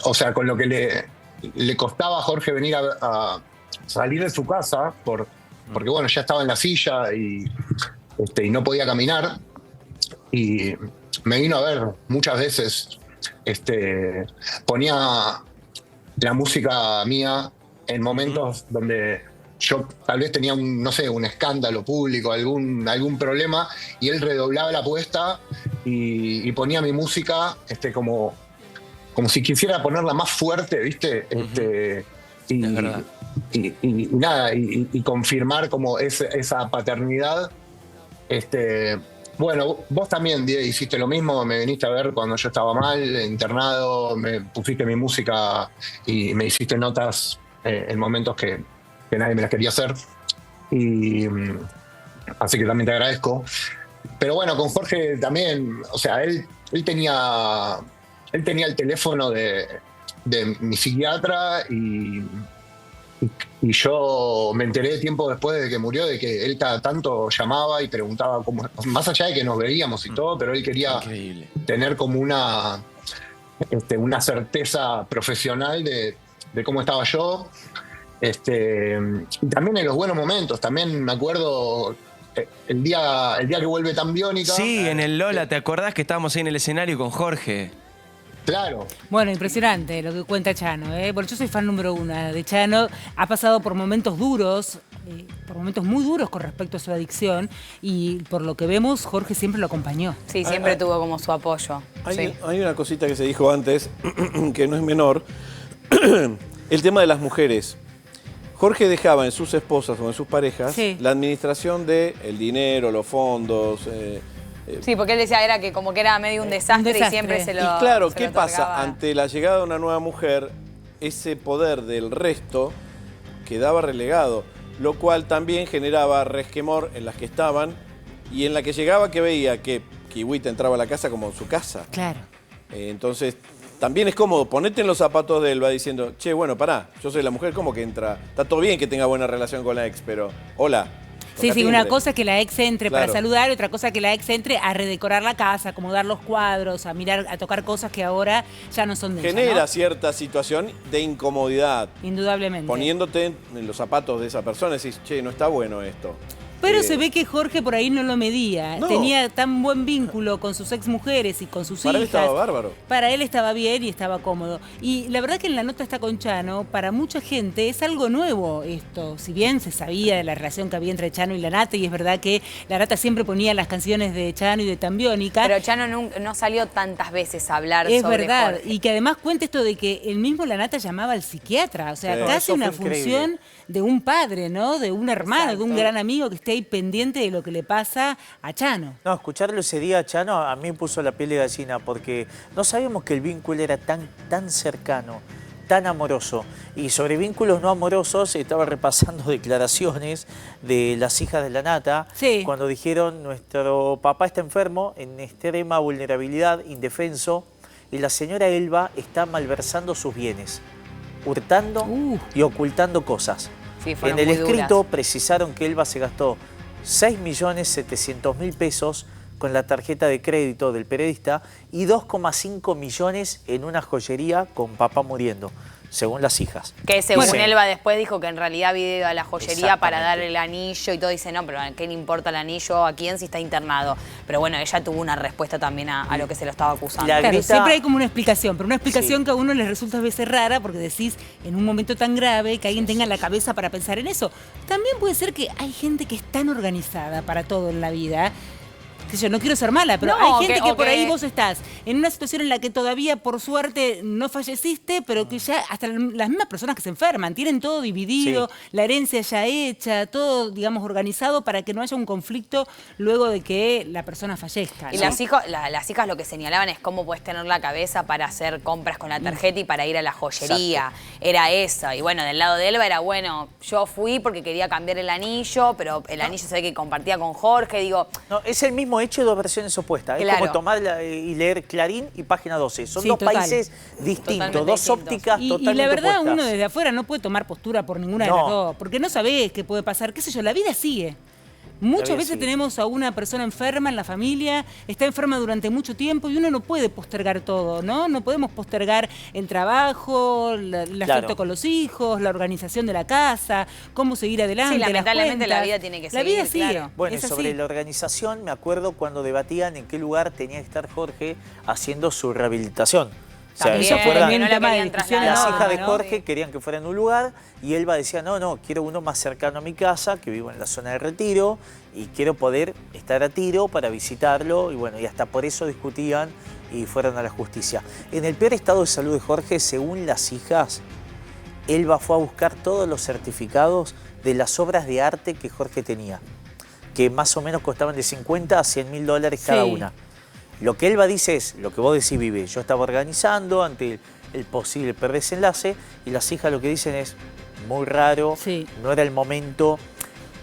o sea, con lo que le costaba a Jorge venir a salir de su casa, porque bueno, ya estaba en la silla y no podía caminar. Y me vino a ver muchas veces, ponía la música mía en momentos donde yo tal vez tenía un escándalo público, algún problema, y él redoblaba la apuesta y ponía mi música como si quisiera ponerla más fuerte, ¿viste? Y nada, y confirmar como esa paternidad. Bueno, vos también, Diego, hiciste lo mismo, me viniste a ver cuando yo estaba mal, internado, me pusiste mi música y me hiciste notas en momentos que nadie me las quería hacer. Y así que también te agradezco. Pero bueno, con Jorge también, o sea, él tenía el teléfono de de mi psiquiatra y yo me enteré tiempo después de que murió de que él cada tanto llamaba y preguntaba cómo, más allá de que nos veíamos y todo, pero él quería tener como una certeza profesional de cómo estaba yo. Y también en los buenos momentos, también me acuerdo el día que vuelve Tan Biónica. Sí, en el Lola, ¿te acordás que estábamos ahí en el escenario con Jorge? Claro. Bueno, impresionante lo que cuenta Chano, ¿eh? Porque yo soy fan número 1 de Chano. Ha pasado por momentos duros, por momentos muy duros con respecto a su adicción. Y por lo que vemos, Jorge siempre lo acompañó. Sí, siempre tuvo como su apoyo. Hay una cosita que se dijo antes, que no es menor. El tema de las mujeres. Jorge dejaba en sus esposas o en sus parejas la administración del dinero, los fondos. Sí, porque él decía era que como que era medio un desastre. Y siempre se lo. Y claro, se ¿qué lo pasa? otorgaba. Ante la llegada de una nueva mujer, ese poder del resto quedaba relegado, lo cual también generaba resquemor en las que estaban y en la que llegaba que veía que Kiwita entraba a la casa como su casa. Claro. Entonces, también es cómodo, ponete en los zapatos de Elba diciendo, che, bueno, pará, yo soy la mujer, ¿cómo que entra? Está todo bien que tenga buena relación con la ex, pero hola. Sí, toca una timbre. cosa es que la ex entre para Claro. saludar, otra cosa es que la ex entre a redecorar la casa, a acomodar los cuadros, a mirar, a tocar cosas que ahora ya no son de ella, Genera ¿no? cierta situación de incomodidad. Indudablemente. Poniéndote en los zapatos de esa persona, decís, che, no está bueno esto. Pero se ve que Jorge por ahí no lo medía. No. Tenía tan buen vínculo con sus ex mujeres y con sus Para él hijas. estaba bárbaro. Para él estaba bien y estaba cómodo. Y la verdad que en la nota está con Chano, para mucha gente es algo nuevo esto. Si bien se sabía de la relación que había entre Chano y la Nata, y es verdad que la Nata siempre ponía las canciones de Chano y de Tan Biónica. Pero Chano no salió tantas veces a hablar Es sobre verdad, Jorge. y que además cuenta esto de que el mismo la Nata llamaba al psiquiatra, o sea, Sí. casi Eso fue una increíble. función de un padre, ¿no? De un hermano, de un Exacto. gran amigo que esté ahí pendiente de lo que le pasa a Chano. No, escucharlo ese día, Chano, a mí me puso la piel de gallina porque no sabíamos que el vínculo era tan cercano, tan amoroso. Y sobre vínculos no amorosos estaba repasando declaraciones de las hijas de la Nata cuando dijeron nuestro papá está enfermo, en extrema vulnerabilidad, indefenso, y la señora Elba está malversando sus bienes, hurtando y ocultando cosas. Sí, En fueron el muy escrito duras. precisaron que Elba se gastó 6.700.000 pesos con la tarjeta de crédito del periodista y 2,5 millones en una joyería con papá muriendo, según las hijas. Que según Bueno. Elba después dijo que en realidad había ido a la joyería para Exactamente. dar el anillo y todo. Dice, no, pero ¿qué le importa el anillo a quién si está internado? Pero bueno, ella tuvo una respuesta también a lo que se lo estaba acusando. Claro, siempre hay como una explicación, pero una explicación que a uno les resulta a veces rara porque decís en un momento tan grave que alguien tenga la cabeza para pensar en eso. También puede ser que hay gente que es tan organizada para todo en la vida. Que yo no quiero ser mala, pero No, hay gente que- que o por ahí que- vos estás en una situación en la que todavía por suerte no falleciste, pero que ya hasta las mismas personas que se enferman tienen todo dividido, la herencia ya hecha, todo digamos organizado para que no haya un conflicto luego de que la persona fallezca. Y ¿no? las hijas lo que señalaban es cómo puedes tener la cabeza para hacer compras con la tarjeta y para ir a la joyería. Era eso. Y bueno, del lado de Elba era, bueno, yo fui porque quería cambiar el anillo, pero el anillo se ve que compartía con Jorge. Digo, No, es el mismo hecho de dos versiones opuestas. Claro. Es como tomar y leer Clarín y Página 12. Son Sí, dos total. países distintos, Totalmente dos distintos. ópticas Y totalmente la verdad opuestas. uno desde afuera no puede tomar postura por ninguna de No. las dos, porque no sabés qué puede pasar, qué sé yo, la vida sigue. Muchas vida veces sigue. tenemos a una persona enferma en la familia, está enferma durante mucho tiempo y uno no puede postergar todo, ¿no? No podemos postergar el trabajo, el Claro. afecto con los hijos, la organización de la casa, cómo seguir adelante. sí, las lamentablemente la cuentas. vida tiene que La seguir. vida sigue. claro. Bueno, y es sobre así. la organización, me acuerdo cuando debatían en qué lugar tenía que estar Jorge haciendo su rehabilitación. O sea, También, ¿se acuerdan? que no la Tema de querían discusión, trasladar. Las no, hijas de ¿no? Jorge querían que fuera en un lugar y Elba decía, no, quiero uno más cercano a mi casa, que vivo en la zona de Retiro y quiero poder estar a tiro para visitarlo y bueno, y hasta por eso discutían y fueron a la justicia. En el peor estado de salud de Jorge, según las hijas, Elba fue a buscar todos los certificados de las obras de arte que Jorge tenía, que más o menos costaban de 50 a 100 mil dólares cada Sí. una. Lo que Elba dice es, lo que vos decís, Vive, yo estaba organizando ante el posible peor desenlace y las hijas lo que dicen es, muy raro, Sí. no era el momento,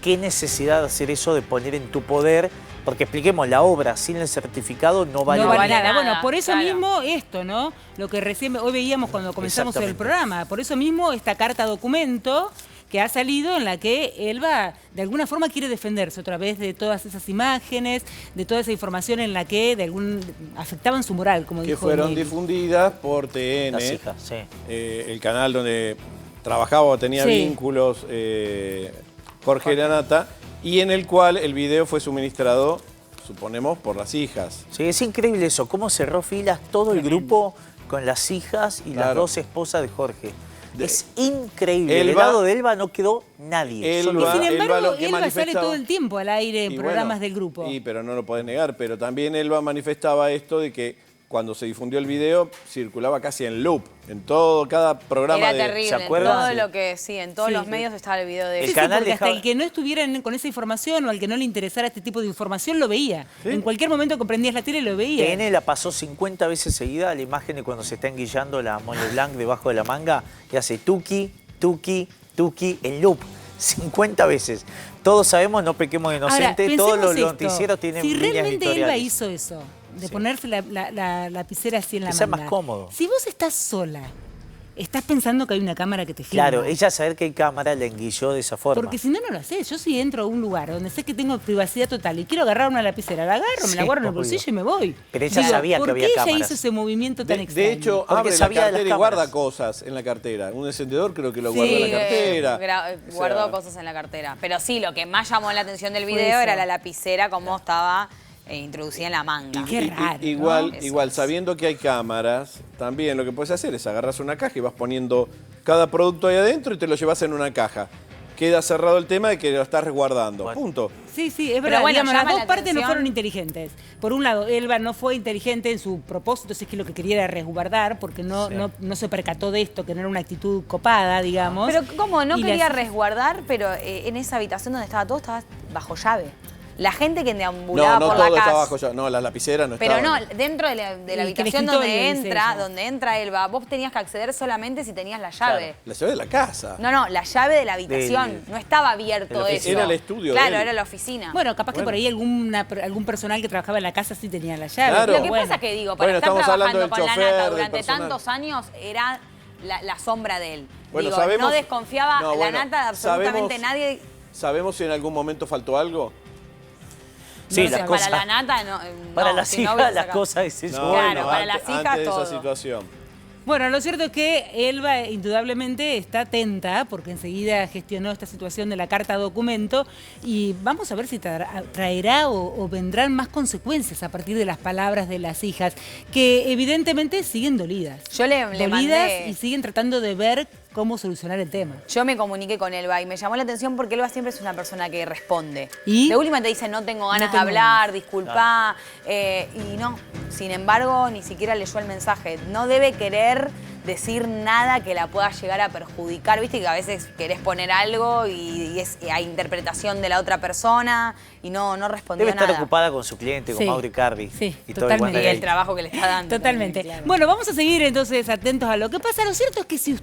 qué necesidad de hacer eso, de poner en tu poder Porque expliquemos, la obra sin el certificado no vale, No vale nada. nada. Bueno, por eso Claro. mismo esto, ¿no? Lo que recién hoy veíamos cuando comenzamos el Exactamente. programa. Por eso mismo esta carta documento que ha salido en la que Elba de alguna forma quiere defenderse otra vez de todas esas imágenes, de toda esa información en la que afectaban su moral, como Que dijo fueron Nelly. difundidas por TN, Las hijas, sí. el canal donde trabajaba o tenía Sí. vínculos Jorge Lanata, y en el cual el video fue suministrado, suponemos, por las hijas. Sí, es increíble eso, cómo cerró filas todo el grupo con las hijas y las Claro. 2 esposas de Jorge. Es increíble. Del Elba- lado de Elba no quedó nadie. Elba- solo Y sin ella. embargo, Elba lo que Elba sale manifestaba- todo el tiempo al aire en Y programas bueno, del grupo. Sí, pero no lo podés negar. Pero también Elba manifestaba esto de que cuando se difundió el video circulaba casi en loop, en todo, cada programa Era de... terrible. ¿se En acuerdan? todo Sí. lo que, sí, en todos Sí, los sí. medios estaba el video de El Sí, eso. sí, canal porque hasta dejaba- el que no estuviera con esa información o al que no le interesara este tipo de información lo veía. En cualquier momento que prendías la tele lo veía. TN la pasó 50 veces seguida la imagen de cuando se está enguillando la Mole Blanc debajo de la manga y hace tuki, tuki, tuki en loop. 50 veces. Todos sabemos, no pequemos de Ahora, inocentes, todos pensemos los esto. noticieros tienen Si líneas realmente Elba editoriales. hizo eso, de Sí. ponerse la lapicera así en la Que sea manga. más cómodo. Si vos estás sola, estás pensando que hay una cámara que te filma. Claro, ella saber que hay cámara la enguilló de esa forma. Porque si no, no lo haces. Yo si entro a un lugar donde sé que tengo privacidad total y quiero agarrar una lapicera, la agarro, me Sí, la guardo en el obvio. bolsillo y me voy. Pero ella sabía que ¿por había qué ella cámaras? hizo ese movimiento tan extraño? De hecho, Porque abre la sabía de las cartera y guarda cámaras. cosas en la cartera. Un encendedor creo que lo Sí, guarda en la cartera. Guardó O sea, cosas en la cartera. Pero sí, lo que más llamó la atención del Fue video eso. era la lapicera, cómo estaba introducida en la manga. Qué raro, ¿no? Igual, Eso igual es. sabiendo que hay cámaras, también lo que puedes hacer es agarras una caja y vas poniendo cada producto ahí adentro y te lo llevas en una caja. Queda cerrado el tema de que lo estás resguardando. Bueno. Punto. Sí, sí, es Pero verdad. bueno, Digamos, las llama dos la partes no atención. fueron inteligentes. Por un lado, Elba no fue inteligente en su propósito, es que lo que quería era resguardar, porque no se percató de esto, que no era una actitud copada, digamos. Pero ¿cómo? No Y quería las- resguardar, pero en esa habitación donde estaba todo estaba bajo llave. La gente que deambulaba No, no por todo la está casa. bajo llave. No, las lapiceras no Pero estaban. no, dentro de la Y que el habitación escritorio, dice ella. donde entra Elba, vos tenías que acceder solamente si tenías la llave. La llave de la casa. No, la llave de la habitación. No estaba abierto eso. Era el estudio de Claro, él. era la oficina. Bueno, capaz que por ahí algún personal que trabajaba en la casa sí tenía la llave. Claro. Lo pero que bueno. pasa que digo, para Bueno, estar estamos hablando trabajando con del la chofer, nata del durante personal. tantos años era la sombra de él. Bueno, Digo, sabemos- no desconfiaba No, la bueno, nata de absolutamente sabemos- nadie. ¿Sabemos si en algún momento faltó algo? Sí, No las sé, cosas. Para la nata, no. Para no, las si no hijas, hubiese las sacado. cosas es eso. Claro, para las hijas, antes de todo. esa situación. Bueno, lo cierto es que Elba indudablemente está atenta porque enseguida gestionó esta situación de la carta documento y vamos a ver si traerá o vendrán más consecuencias a partir de las palabras de las hijas, que evidentemente siguen dolidas. Yo le dolidas mandé- y siguen tratando de ver cómo solucionar el tema. Yo me comuniqué con Elba y me llamó la atención porque Elba siempre es una persona que responde. ¿Y? De última te dice, no tengo ganas No tengo de hablar, ganas. disculpá. Y no, sin embargo, ni siquiera leyó el mensaje. No debe querer decir nada que la pueda llegar a perjudicar. Viste que a veces querés poner algo y es a interpretación de la otra persona y no respondió Debe estar nada. ocupada con su cliente, con Sí. Mauro Icardi. Sí, y todo el totalmente. Y el trabajo que le está dando. Totalmente. también, claro. Bueno, vamos a seguir entonces atentos a lo que pasa. Lo cierto es que si